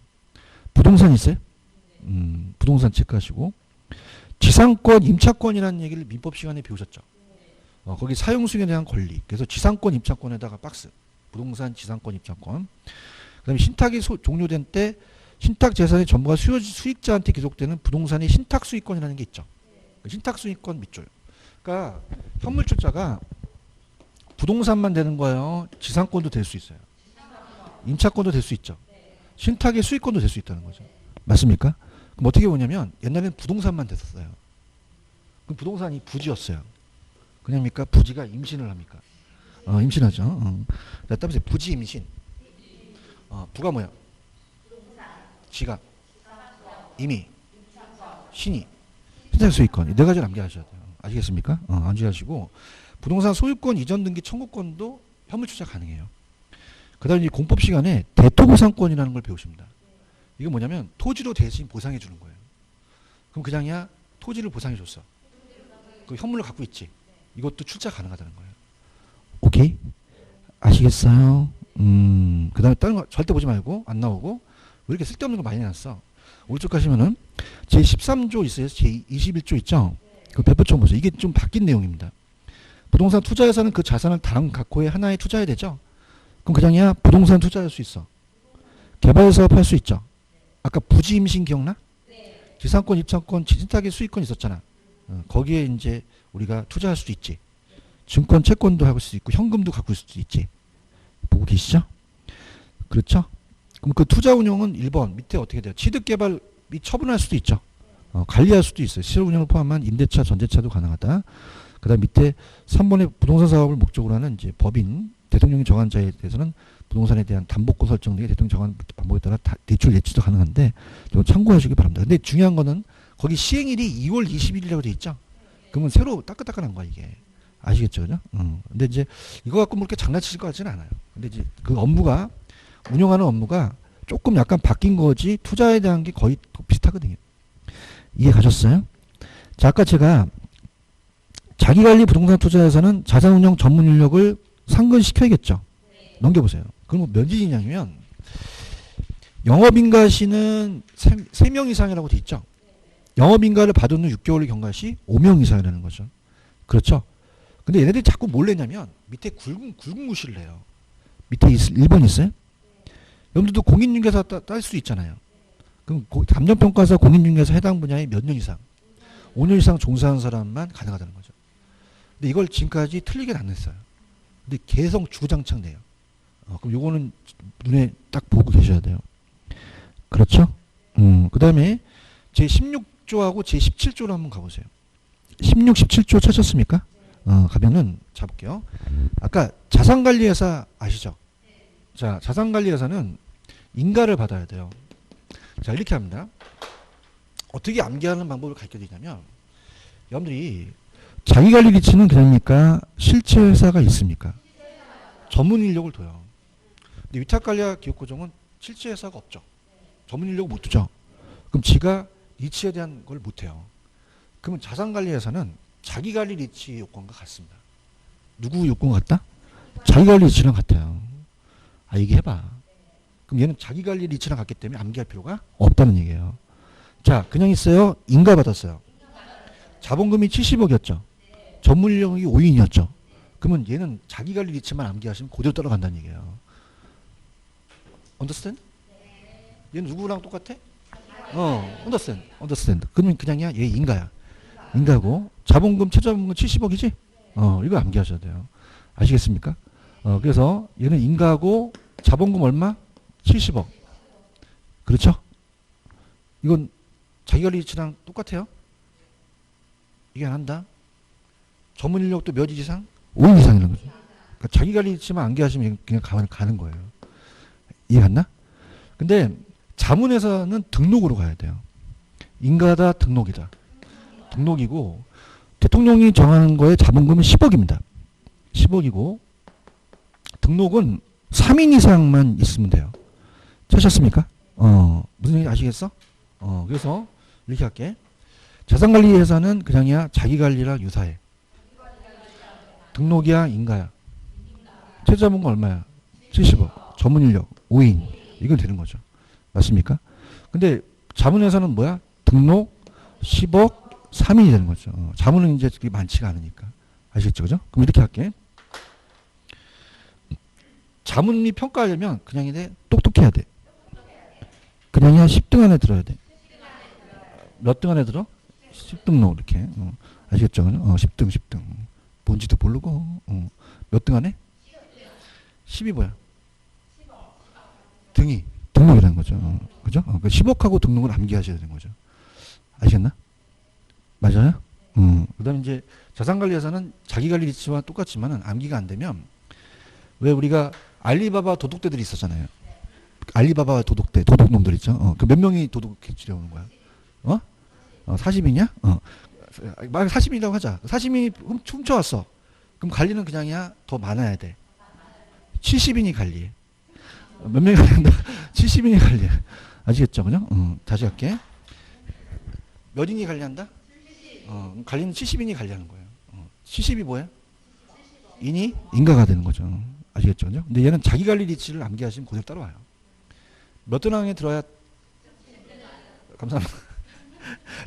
[SPEAKER 1] 부동산 있어요? 부동산 체크하시고 지상권 임차권이라는 얘기를 민법 시간에 배우셨죠. 거기 사용수익에 대한 권리. 그래서 지상권 임차권에다가 박스. 부동산 지상권 임차권. 그 다음에 신탁이 종료된 때 신탁 재산의 전부가 수익자한테 기속되는 부동산의 신탁 수익권이라는 게 있죠. 신탁 수익권 밑줄. 그러니까 현물출자가 부동산만 되는 거예요. 지상권도 될 수 있어요. 임차권도 될 수 있죠. 신탁의 수익권도 될 수 있다는 거죠. 맞습니까? 그럼 어떻게 보냐면 옛날에는 부동산만 됐었어요. 그럼 부동산이 부지였어요. 그냥입니까? 부지가 임신을 합니까? 임신하죠. 자, 따라서 부지 임신. 부가 뭐야? 지가, 임의, 신의, 신탁 수익권. 네 가지를 암기하셔야 돼요. 아시겠습니까? 암기하시고 부동산 소유권 이전 등기 청구권도 현물출자 가능해요. 그다음에 이제 공법 시간에 대토보상권이라는 걸 배우십니다. 이게 뭐냐면 토지로 대신 보상해 주는 거예요. 그럼 그냥이야 토지를 보상해 줬어. 그 현물을 갖고 있지. 이것도 출자 가능하다는 거예요. 오케이? 아시겠어요? 그다음에 다른 거 절대 보지 말고 안 나오고 왜 이렇게 쓸데없는 거 많이 놨어? 오른쪽 가시면은 제13조 있어요. 제21조 있죠? 그 배포청 보세요. 이게 좀 바뀐 내용입니다. 부동산 투자에서는 그 자산을 다른 각호에 하나에 투자해야 되죠? 그럼 그냥이야 부동산 투자할 수 있어. 개발 사업 할 수 있죠? 아까 부지 임신 기억나? 네. 지상권, 입창권, 지진타기 수익권 있었잖아. 거기에 이제 우리가 투자할 수도 있지. 증권, 채권도 할 수 있고 현금도 갖고 있을 수도 있지. 보고 계시죠? 그렇죠? 그럼 그 투자 운용은 1번 밑에 어떻게 돼요? 취득 개발 및 처분할 수도 있죠. 관리할 수도 있어요. 시설 운영을 포함한 임대차, 전재차도 가능하다. 그 다음 밑에 3번의 부동산 사업을 목적으로 하는 이제 법인, 대통령이 정한 자에 대해서는 부동산에 대한 담보권 설정 등의 대통령 정한 방법에 따라 대출 예치도 가능한데 이건 참고하시기 바랍니다. 근데 중요한 거는 거기 시행일이 2월 20일이라고 돼 있죠. 그러면 새로 따끈따끈한 거야 이게. 아시겠죠? 그죠? 근데 이제 이거 갖고 뭐 이렇게 장난치실 것 같지는 않아요. 근데 이제 그 업무가 운영하는 업무가 조금 약간 바뀐 거지 투자에 대한 게 거의 비슷하거든요. 이해 가셨어요? 자, 아까 제가 자기관리 부동산 투자에서는 자산운용 전문 인력을 상근시켜야겠죠. 넘겨보세요. 그럼 몇 인이냐면 영업인가시는 3명 이상이라고 돼 있죠. 영업인가를 받은 후 6개월을 경과 시 5명 이상이라는 거죠. 그렇죠. 근데 얘네들이 자꾸 뭘 내냐면 밑에 굵은 무시를 해요. 밑에 1번 있어요? 여러분들도 공인중개사 딸 수 있잖아요. 그럼 감정평가사 공인중개사 해당 분야에 몇 년 이상, 5년 이상 종사한 사람만 가능하다는 거죠. 근데 이걸 지금까지 틀리게 안 냈어요. 근데 계속 주구장창 내요. 그럼 요거는 눈에 딱 보고 계셔야 돼요. 그렇죠? 그 다음에 제16조하고 제17조로 한번 가보세요. 16, 17조 찾았습니까? 가면은 잡을게요. 아까 자산관리회사 아시죠? 자, 자산관리회사는 인가를 받아야 돼요. 자, 이렇게 합니다. 어떻게 암기하는 방법을 가르쳐 드리냐면, 여러분들이 자기관리 리츠는 그럽니까? 실체 회사가 있습니까? 전문 인력을 둬요. 근데 위탁관리와 기업고정은 실체 회사가 없죠. 전문 인력을 못 두죠. 그럼 지가 리츠에 대한 걸 못해요. 그러면 자산관리회사는 자기관리 리츠 요건과 같습니다. 누구 요건 같다? 자기관리 리츠랑 같아요. 얘기해봐. 그럼 얘는 자기관리 리츠랑 같기 때문에 암기할 필요가 없다는 얘기예요. 자, 그냥 있어요. 인가 받았어요. 자본금이 70억이었죠. 전문 인력이 5인이었죠. 그러면 얘는 자기관리 리츠만 암기하시면 그대로 따라간다는 얘기예요. understand? 얘는 누구랑 똑같아? understand. 그러면 그냥이야. 얘 인가야. 인가고 자본금 최저자본금 70억이지? 이거 암기하셔야 돼요. 아시겠습니까? 그래서 얘는 인가고 자본금 얼마? 70억. 그렇죠? 이건 자기관리 리츠랑 똑같아요. 이게 안 한다. 전문 인력도 몇 이상? 5인 이상이라는 거죠. 그러니까 자기관리 리츠만 암기하시면 그냥 가는 거예요. 이해 갔나? 근데 자문회사는 등록으로 가야 돼요. 인가다 등록이다. 등록이고 대통령이 정하는 거에 자본금은 10억입니다. 10억이고 등록은 3인 이상만 있으면 돼요. 찾으셨습니까? 무슨 얘기 아시겠어? 그래서 이렇게 할게. 자산관리회사는 그냥이야 자기관리랑 유사해. 등록이야 인가야. 최저자본금 얼마야? 70억. 전문인력 5인. 이건 되는 거죠. 맞습니까? 근데 자문회사는 뭐야? 등록 10억 3인이 되는 거죠. 자문은 이제 그게 많지가 않으니까. 아시겠죠? 그죠? 그럼 이렇게 할게. 자문이 평가하려면 그냥이네 똑똑해야 돼. 그냥이야 10등 안에 들어야 돼. 몇 등 안에 들어? 10등록 이렇게. 아시겠죠? 10등 10등. 뭔지도 모르고. 몇 등 안에? 10이 뭐야? 등이. 등록이라는 거죠. 그죠? 10억하고 등록을 암기하셔야 되는 거죠. 아시겠나? 맞아요? 그 다음에 이제 자산관리회사는 자기관리 리츠와 똑같지만은 암기가 안 되면 왜 우리가 알리바바 도둑대들이 있었잖아요. 알리바바 도둑대, 도둑놈들 있죠. 그 몇 명이 도둑질해 오는 거야? 40이냐? 말 40인이라고 하자. 40인이 훔쳐왔어. 그럼 관리는 그냥이야 더 많아야 돼. 70인이 관리해. 몇 명이 관리한다? 70인이 관리해. 아시겠죠? 그죠? 다시 할게. 몇 인이 관리한다? 관리는 70인이 관리하는 거예요. 70이 뭐야? 인이 인가가 되는 거죠. 아시겠죠? 그죠? 근데 얘는 자기관리 리츠를 암기하시면 그대로 따라와요. 몇 등 안에 들어야 감사합니다.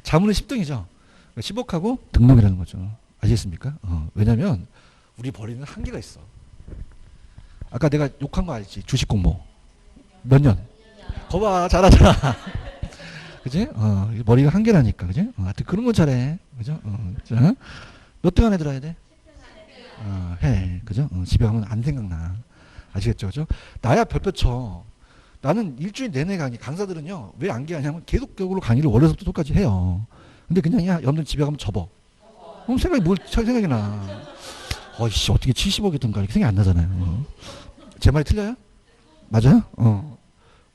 [SPEAKER 1] 자문은 10등이죠. 10억하고 등록이라는 거죠. 아시겠습니까? 왜냐면 우리 벌이는 한계가 있어. 아까 내가 욕한 거 알지? 주식 공모. 몇 년? 거봐, 잘하잖아. 그지? 머리가 한계라니까, 그지? 하여튼 그런 건 잘해. 그죠? 몇 등 안에 들어야 돼? 해. 그죠? 집에 가면 안 생각나. 아시겠죠? 그죠? 나야 별표 쳐. 나는 일주일 내내 강사들은요, 왜 암기하냐면 계속적으로 강의를 월요일부터 똑같이 해요. 근데 그냥, 야, 여러분들 집에 가면 접어. 그럼 생각이 나. 어이씨, 어떻게 70억이던가 이렇게 생각이 안 나잖아요. 제 말이 틀려요? 맞아요?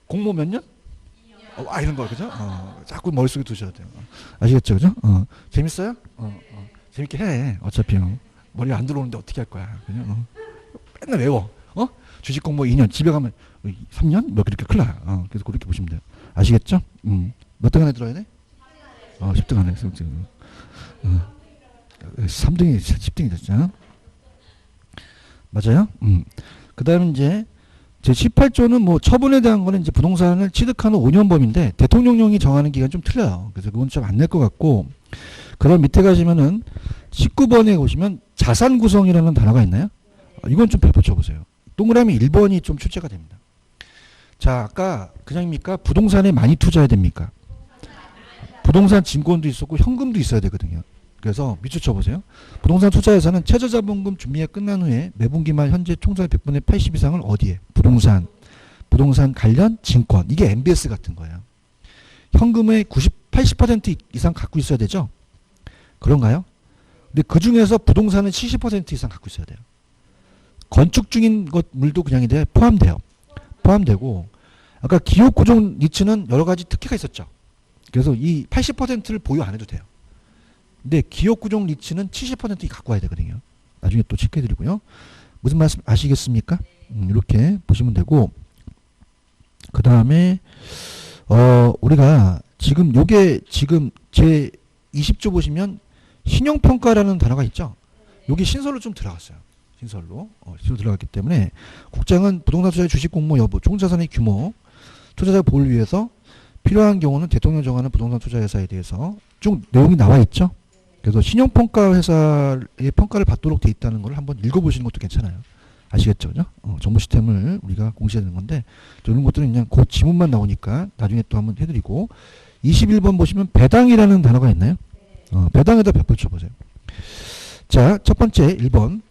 [SPEAKER 1] 공모 몇 년? 이런 거, 그죠? 자꾸 머릿속에 두셔야 돼요. 아시겠죠? 그죠? 재밌어요? 재밌게 해. 어차피, 머리가 안 들어오는데 어떻게 할 거야. 그죠? 맨날 외워. 주식 공모 2년, 집에 가면 3년? 뭐 그렇게 큰일 나. 그래서 그렇게 보시면 돼요. 아시겠죠? 몇 등 안에 들어야 돼? 10등 안에. 3등이 10등이 됐죠. 맞아요? 그 다음에 이제 제 18조는 뭐 처분에 대한 거는 이제 부동산을 취득하는 5년범인데 대통령령이 정하는 기간 좀 틀려요. 그래서 그건 좀 안 낼 것 같고, 그다음 밑에 가시면은 19번에 보시면 자산 구성이라는 단어가 있나요? 이건 좀 붙여보세요. 동그라미 1번이 좀 출제가 됩니다. 자, 아까 그냥입니까? 부동산에 많이 투자해야 됩니까? 부동산 증권도 있었고 현금도 있어야 되거든요. 그래서 밑줄 쳐보세요. 부동산 투자에서는 최저자본금 준비가 끝난 후에 매분기 말 현재 총자의 100분의 80 이상을 어디에? 부동산 관련 증권. 이게 MBS 같은 거예요. 현금의 80% 이상 갖고 있어야 되죠? 그런가요? 근데 그 중에서 부동산은 70% 이상 갖고 있어야 돼요. 건축 중인 것물도 그냥 포함되고, 아까 기업 구종 니츠는 여러 가지 특혜가 있었죠. 그래서 이 80%를 보유 안 해도 돼요. 근데 기업 구종 리츠는 70% 갖고 와야 되거든요. 나중에 또 체크해 드리고요. 무슨 말씀 아시겠습니까? 이렇게 보시면 되고, 그 다음에 우리가 지금 요게 지금 제 20조 보시면 신용평가라는 단어가 있죠. 요게 신설로 좀 들어갔어요. 신설로 들어갔기 때문에 국장은 부동산 투자의 주식 공모 여부, 총자산의 규모, 투자자 보호를 위해서 필요한 경우는 대통령 정하는 부동산 투자 회사에 대해서 쭉 내용이 나와 있죠. 그래서 신용평가 회사의 평가를 받도록 돼 있다는 걸 한번 읽어보시는 것도 괜찮아요. 아시겠죠? 그죠? 정보 시스템을 우리가 공시해야 되는 건데, 이런 것들은 그냥 그 지문만 나오니까 나중에 또 한번 해드리고, 21번 보시면 배당이라는 단어가 있나요? 배당에다 몇 번 쳐보세요. 자, 첫 번째 1번.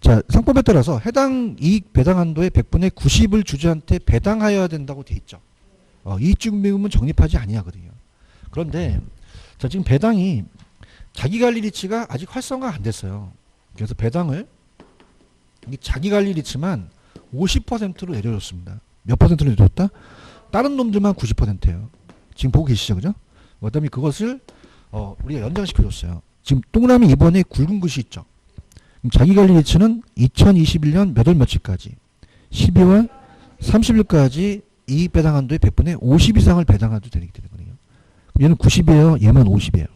[SPEAKER 1] 자, 상법에 따라서 해당 이익 배당 한도의 100분의 90을 주주한테 배당하여야 된다고 돼 있죠. 이익준비금은 적립하지 아니하거든요. 그런데 자, 지금 배당이 자기관리 리츠가 아직 활성화가 안 됐어요. 그래서 배당을 자기관리 리츠만 50%로 내려줬습니다. 몇 퍼센트로 내려줬다? 다른 놈들만 90%예요. 지금 보고 계시죠, 그죠? 그다음에 그것을 우리가 연장시켜줬어요. 지금 동그라미 2번에 굵은 글씨 있죠. 자기관리 리츠는 2021년 몇 월 며칠까지 12월 30일까지 이익 배당 한도의 100분의 50 이상을 배당해도 되거든요. 얘는 90이에요. 얘만 50이에요.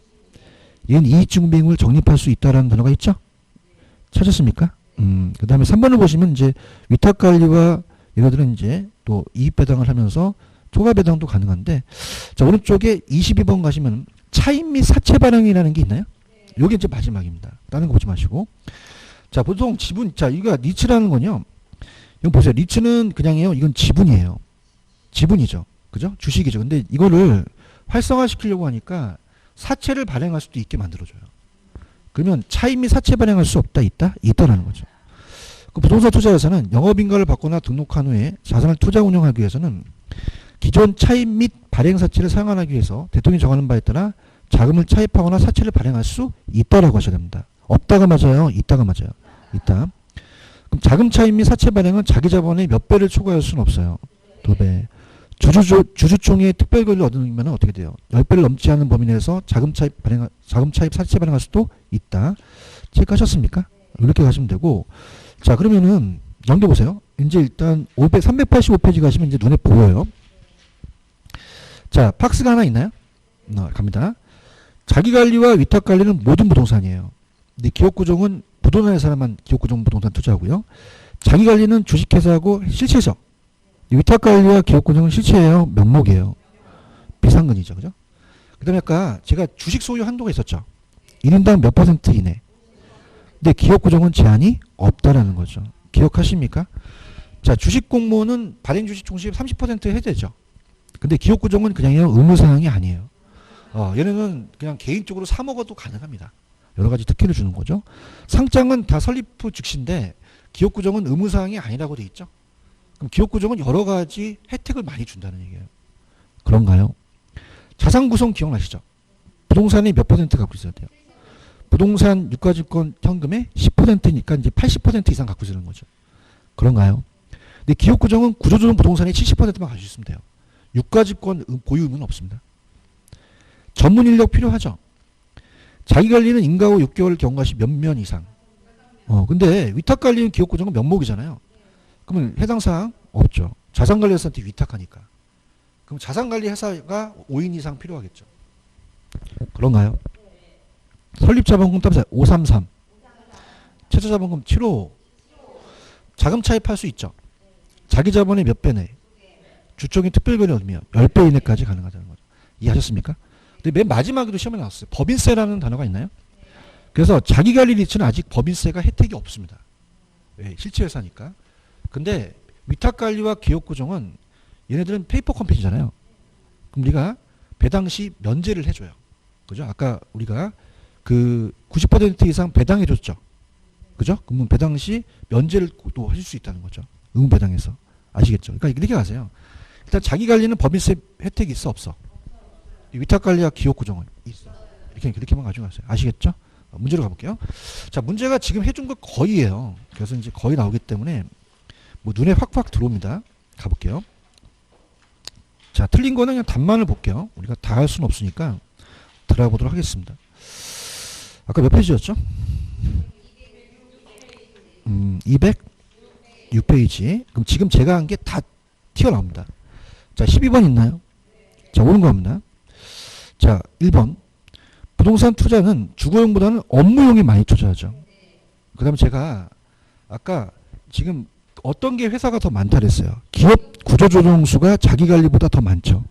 [SPEAKER 1] 얘는 이익증빙을 적립할 수 있다라는 단어가 있죠. 찾았습니까? 그 다음에 3번을 보시면 이제 위탁관리와 얘네들은 이제 또 이익 배당을 하면서 초과 배당도 가능한데, 자, 오른쪽에 22번 가시면 차입 및 사채 발행이라는 게 있나요? 요게 이제 마지막입니다. 다른 거 보지 마시고. 자, 보통 지분, 자, 이거 리츠라는 건요. 이거 보세요. 리츠는 그냥요. 이건 지분이에요. 지분이죠. 그죠? 주식이죠. 근데 이거를 활성화시키려고 하니까 사채를 발행할 수도 있게 만들어줘요. 그러면 차입 및 사채 발행할 수 없다, 있다라는 거죠. 그 부동산 투자에서는 영업인가를 받거나 등록한 후에 자산을 투자 운영하기 위해서는 기존 차입 및 발행 사채를 사용하기 위해서 대통령이 정하는 바에 따라 자금을 차입하거나 사채를 발행할 수 있다라고 하셔야 됩니다. 없다가 맞아요? 있다가 맞아요? 있다. 그럼 자금 차입 및 사채 발행은 자기 자본의 몇 배를 초과할 수는 없어요. 2배. 주주총회의 특별 권리를 얻으면 어떻게 돼요? 10배를 넘지 않은 범위 내에서 자금 차입, 사채 발행할 수도 있다. 체크하셨습니까? 이렇게 가시면 되고, 자, 그러면은 넘겨보세요. 이제 일단 385페이지 가시면 이제 눈에 보여요. 자, 박스가 하나 있나요? 갑니다. 자기관리와 위탁관리는 모든 부동산이에요. 근데 기업구종은 부동산 회사만 기업구종 부동산 투자하고요. 자기관리는 주식회사하고 실체죠. 위탁관리와 기업구종은 실체예요. 명목이에요. 비상근이죠. 그죠? 그 다음에 아까 제가 주식 소유 한도가 있었죠. 1인당 몇 퍼센트 이내. 근데 기업구종은 제한이 없다라는 거죠. 기억하십니까? 자, 주식 공모는 발행 주식 총수입 30% 해야 되죠. 근데 기업구종은 그냥요. 의무사항이 아니에요. 얘네는 그냥 개인적으로 사 먹어도 가능합니다. 여러 가지 특혜를 주는 거죠. 상장은 다 설립 후 즉시인데 기업구종은 의무사항이 아니라고 돼 있죠. 그럼 기업구종은 여러 가지 혜택을 많이 준다는 얘기예요. 그런가요? 자산구성 기억나시죠? 부동산이 몇 퍼센트 갖고 있어야 돼요? 부동산 유가증권 현금의 10%니까 이제 80% 이상 갖고 있는 거죠. 그런가요? 근데 기업구종은 구조조정 부동산의 70%만 가지고 있으면 돼요. 유가증권 보유 의무는 없습니다. 전문 인력 필요하죠. 자기관리는 인가후 6개월 경과시 몇년 이상. 근데 위탁관리는 기업구종은 명목이잖아요. 그러면 해당 사항 없죠. 자산관리회사한테 위탁하니까. 그럼 자산관리회사가 5인 이상 필요하겠죠. 그런가요? 설립자본금 따라서 533. 최저자본금 755. 자금 차입할 수 있죠. 자기 자본의 몇 배 내. 주총의 특별권이 얻으면 10배 이내까지 가능하다는 거죠. 이해하셨습니까? 근데 맨 마지막에도 시험에 나왔어요. 법인세라는 단어가 있나요? 그래서 자기관리 리츠는 아직 법인세가 혜택이 없습니다. 왜? 실체회사니까. 근데 위탁관리와 기업구종은 얘네들은 페이퍼 컴퍼니잖아요. 그럼 우리가 배당 시 면제를 해줘요. 그죠? 아까 우리가 그 90% 이상 배당해줬죠. 그죠? 그러면 배당 시 면제를 또 해줄 수 있다는 거죠. 의무 배당에서. 아시겠죠? 그러니까 이렇게 가세요. 일단 자기 관리는 법인세 혜택이 있어 없어? 위탁 관리와 기업 구정은 있어. 이렇게만 가지고 가세요. 아시겠죠? 문제로 가볼게요. 자, 문제가 지금 해준 거 거의예요. 그래서 이제 거의 나오기 때문에 뭐 눈에 확확 들어옵니다. 가볼게요. 자, 틀린 거는 그냥 답만을 볼게요. 우리가 다 할 수는 없으니까 들어가 보도록 하겠습니다. 아까 몇 페이지였죠? 206페이지. 그럼 지금 제가 한 게 다 튀어나옵니다. 자, 12번 있나요? 자, 옳은 겁니다. 자, 1번. 부동산 투자는 주거용보다는 업무용이 많이 투자하죠. 그 다음에 제가 아까 지금 어떤 게 회사가 더 많다 그랬어요. 기업 구조조정수가 자기관리보다 더 많죠.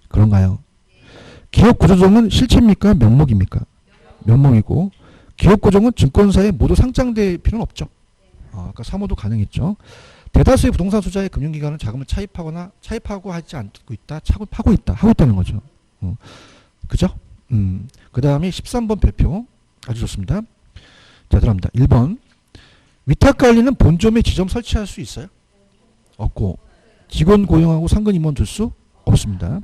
[SPEAKER 1] 그런가요? 기업 구조조정은 실체입니까? 명목입니까? 명목이고, 기업 구조정은 증권사에 모두 상장될 필요는 없죠. 아까 사모도 가능했죠. 대다수의 부동산 투자의 금융기관은 자금을 차입하고 하지 않고 있다, 차입하고 있다, 하고 있다는 거죠. 그죠? 그 다음에 13번 별표. 아주 좋습니다. 자, 들어갑니다. 1번. 위탁관리는 본점에 지점 설치할 수 있어요? 없고. 직원 고용하고 상근 임원 줄 수 없습니다.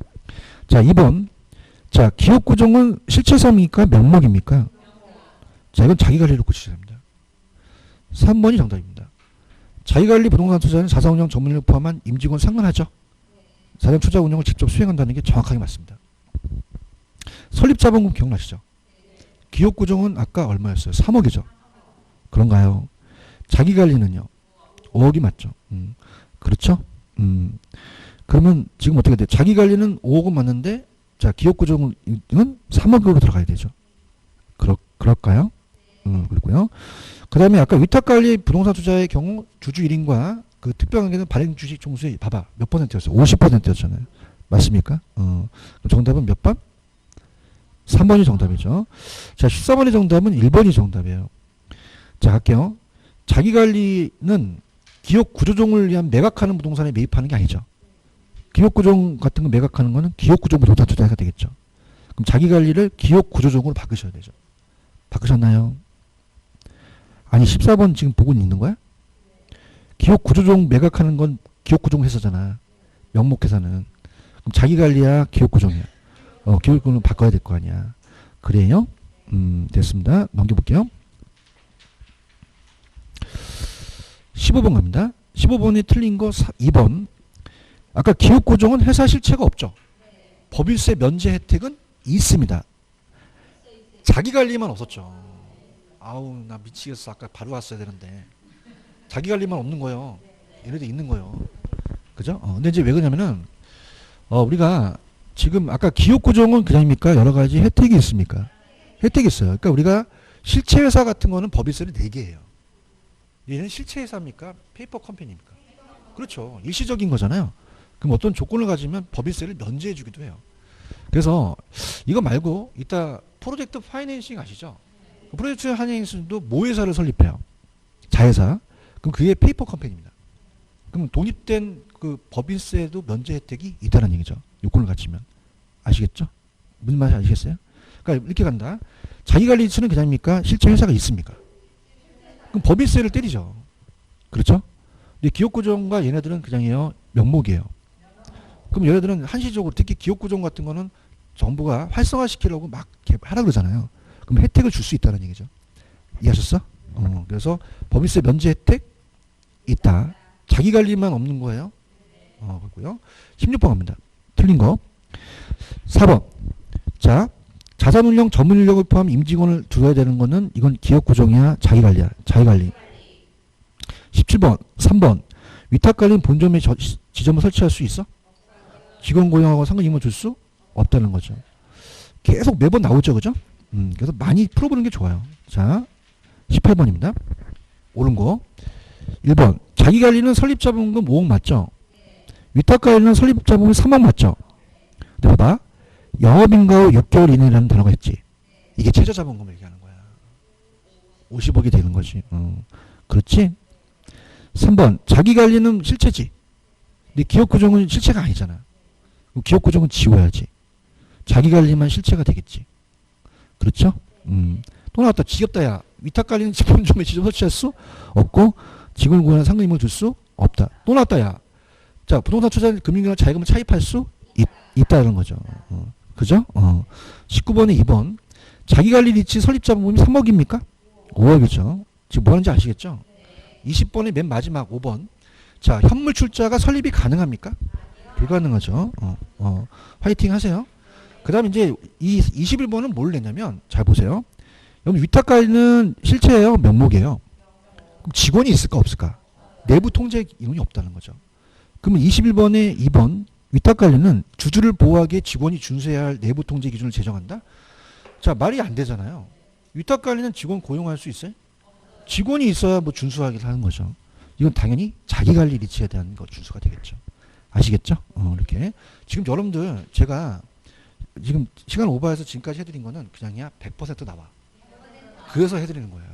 [SPEAKER 1] 자, 2번. 자, 기업 구조는 실체사입니까? 명목입니까? 자, 이건 자기관리로 고치셔야 됩니다. 3번이 정답입니다. 자기관리 부동산 투자는 자산운용 전문인을 포함한 임직원 상관하죠. 자산 투자 운용을 직접 수행한다는 게 정확하게 맞습니다. 설립자본금 기억나시죠? 기업 구조는 아까 얼마였어요? 3억이죠. 그런가요? 자기관리는요? 5억이 맞죠. 그렇죠? 그러면 지금 어떻게 돼요? 자기관리는 5억은 맞는데, 자, 기업 구조는 3억으로 들어가야 되죠. 그럴까요? 그렇고요. 그 다음에 아까 위탁관리 부동산 투자의 경우 주주 1인과 그 특별관계는 발행 주식 총수의 봐봐. 몇 %였어요? 50%였잖아요. 맞습니까? 그럼 정답은 몇 번? 3번이 정답이죠. 자, 14번의 정답은 1번이 정답이에요. 자, 갈게요. 자기관리는 기업 구조종을 위한 매각하는 부동산에 매입하는 게 아니죠. 기업 구조종 같은 거 매각하는 거는 기업 구조 부동산 투자가 되겠죠. 그럼 자기관리를 기업 구조종으로 바꾸셔야 되죠. 바꾸셨나요? 아니, 14번 지금 보고 있는 거야? 기업 구조종 매각하는 건 기업 구종 회사잖아. 명목 회사는. 그럼 자기관리야, 기업 구종이야. 기업 구조는 바꿔야 될 거 아니야. 그래요? 됐습니다. 넘겨볼게요. 15번 갑니다. 15번이 틀린 거 2번. 아까 기업 구종은 회사 실체가 없죠. 법인세 면제 혜택은 있습니다. 자기관리만 없었죠. 아우, 나 미치겠어. 아까 바로 왔어야 되는데. 자기관리만 없는 거예요. 얘네들 있는 거예요. 그죠? 근데 이제 왜 그러냐면은 우리가 지금 아까 기업 구종은 그냥입니까? 여러 가지 혜택이 있습니까? 혜택이 있어요. 그러니까 우리가 실체 회사 같은 거는 법인세를 4개예요. 얘는 실체 회사입니까? 페이퍼 컴퍼니입니까? 그렇죠. 일시적인 거잖아요. 그럼 어떤 조건을 가지면 법인세를 면제해 주기도 해요. 그래서 이거 말고 이따 프로젝트 파이낸싱 아시죠? 프로젝트 파이낸싱도 모회사를 설립해요. 자회사. 그럼 그게 페이퍼 컴퍼니입니다. 그럼 독립된 그 법인세도 면제 혜택이 있다는 얘기죠. 요건을 갖추면. 아시겠죠? 무슨 말인지 아시겠어요? 그러니까 이렇게 간다. 자기관리 수는 그냥입니까? 실제 회사가 있습니까? 그럼 법인세를 때리죠. 그렇죠? 근데 기업구조과 얘네들은 그냥이에요. 명목이에요. 그럼 얘네들은 한시적으로 특히 기업구조 같은 거는 정부가 활성화시키려고 막 하라 그러잖아요. 그럼 혜택을 줄 수 있다는 얘기죠. 이해하셨어? 그래서 법인세 면제 혜택 있다. 자기관리만 없는 거예요. 그렇고요. 16번 갑니다. 틀린 거. 4번. 자, 자산운용 전문 인력을 포함 임직원을 두어야 되는 거는 이건 기업구조이야, 자기관리야. 자기관리. 17번. 3번. 위탁관리는 본점에 지점을 설치할 수 있어? 직원 고용하고 상근 임원 줄 수 없다는 거죠. 계속 매번 나오죠, 그죠? 그래서 많이 풀어보는 게 좋아요. 자, 18번입니다. 옳은 거. 1번. 자기관리는 설립자본금 5억 맞죠? 위탁관리는 설립자본금 3억 맞죠? 근데 봐봐. 영업인가 후 6개월 이내라는 단어가 있지. 이게 최저자본금을 얘기하는 거야. 50억이 되는 거지. 그렇지? 3번. 자기관리는 실체지. 근데 기억구정은 실체가 아니잖아. 기억구정은 지워야지. 자기관리만 실체가 되겠지. 그렇죠? 또 나왔다. 지겹다, 야. 위탁관리는 직권점에 지점 설치할 수 없고, 직원을 구하는 상금임을 둘 수 없다. 또 나왔다, 야. 자, 부동산 투자 금융기관 자회금을 차입할 수 있다는 거죠. 그죠? 19번에 2번. 자기관리 리츠 설립자본금이 3억입니까? 5억이죠. 지금 뭐 하는지 아시겠죠? 20번의 맨 마지막 5번. 자, 현물 출자가 설립이 가능합니까? 불가능하죠. 화이팅 하세요. 그 다음에 이제 이 21번은 뭘 냈냐면, 잘 보세요. 여러분, 위탁관리는 실체예요? 면목이에요? 그럼 직원이 있을까? 없을까? 내부 통제 기능이 없다는 거죠. 그러면 21번에 2번, 위탁관리는 주주를 보호하기에 직원이 준수해야 할 내부 통제 기준을 제정한다? 자, 말이 안 되잖아요. 위탁관리는 직원 고용할 수 있어요? 직원이 있어야 뭐 준수하기를 하는 거죠. 이건 당연히 자기관리 리치에 대한 거 준수가 되겠죠. 아시겠죠? 이렇게. 지금 여러분들 제가 지금 시간 오버해서 지금까지 해드린 거는 그냥이야 100% 나와. 그래서 해드리는 거예요.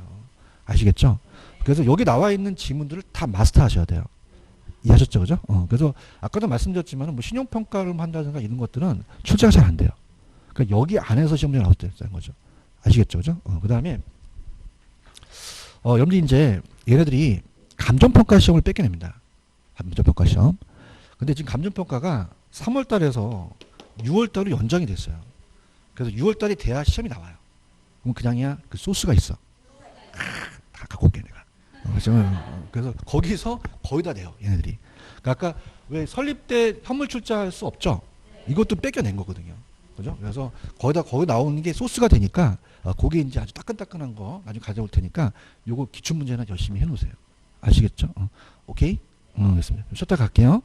[SPEAKER 1] 아시겠죠? 그래서 여기 나와 있는 지문들을 다 마스터 하셔야 돼요. 이해하셨죠? 그죠? 그래서 아까도 말씀드렸지만 뭐 신용평가를 한다든가 이런 것들은 출제가 잘 안 돼요. 그러니까 여기 안에서 시험이 나올 때 있다는 거죠. 아시겠죠? 그죠? 그 다음에 여러분들이 이제 얘네들이 감정평가 시험을 뺏겨냅니다. 감정평가 시험. 근데 지금 감정평가가 3월 달에서 6월 달로 연장이 됐어요. 그래서 6월 달이 돼야 시험이 나와요. 그럼 그냥이야 그 소스가 있어. 다 갖고 올게 내가. 그래서 거기서 거의 다 내요 얘네들이. 그러니까 아까 왜 설립 때 현물 출자할 수 없죠? 이것도 뺏겨낸 거거든요. 그죠? 그래서 거기 나오는 게 소스가 되니까 거기 이제 아주 따끈따끈한 거 나중에 가져올 테니까 요거 기출 문제나 열심히 해놓으세요. 아시겠죠? 오케이? 알겠습니다. 쉬었다 갈게요.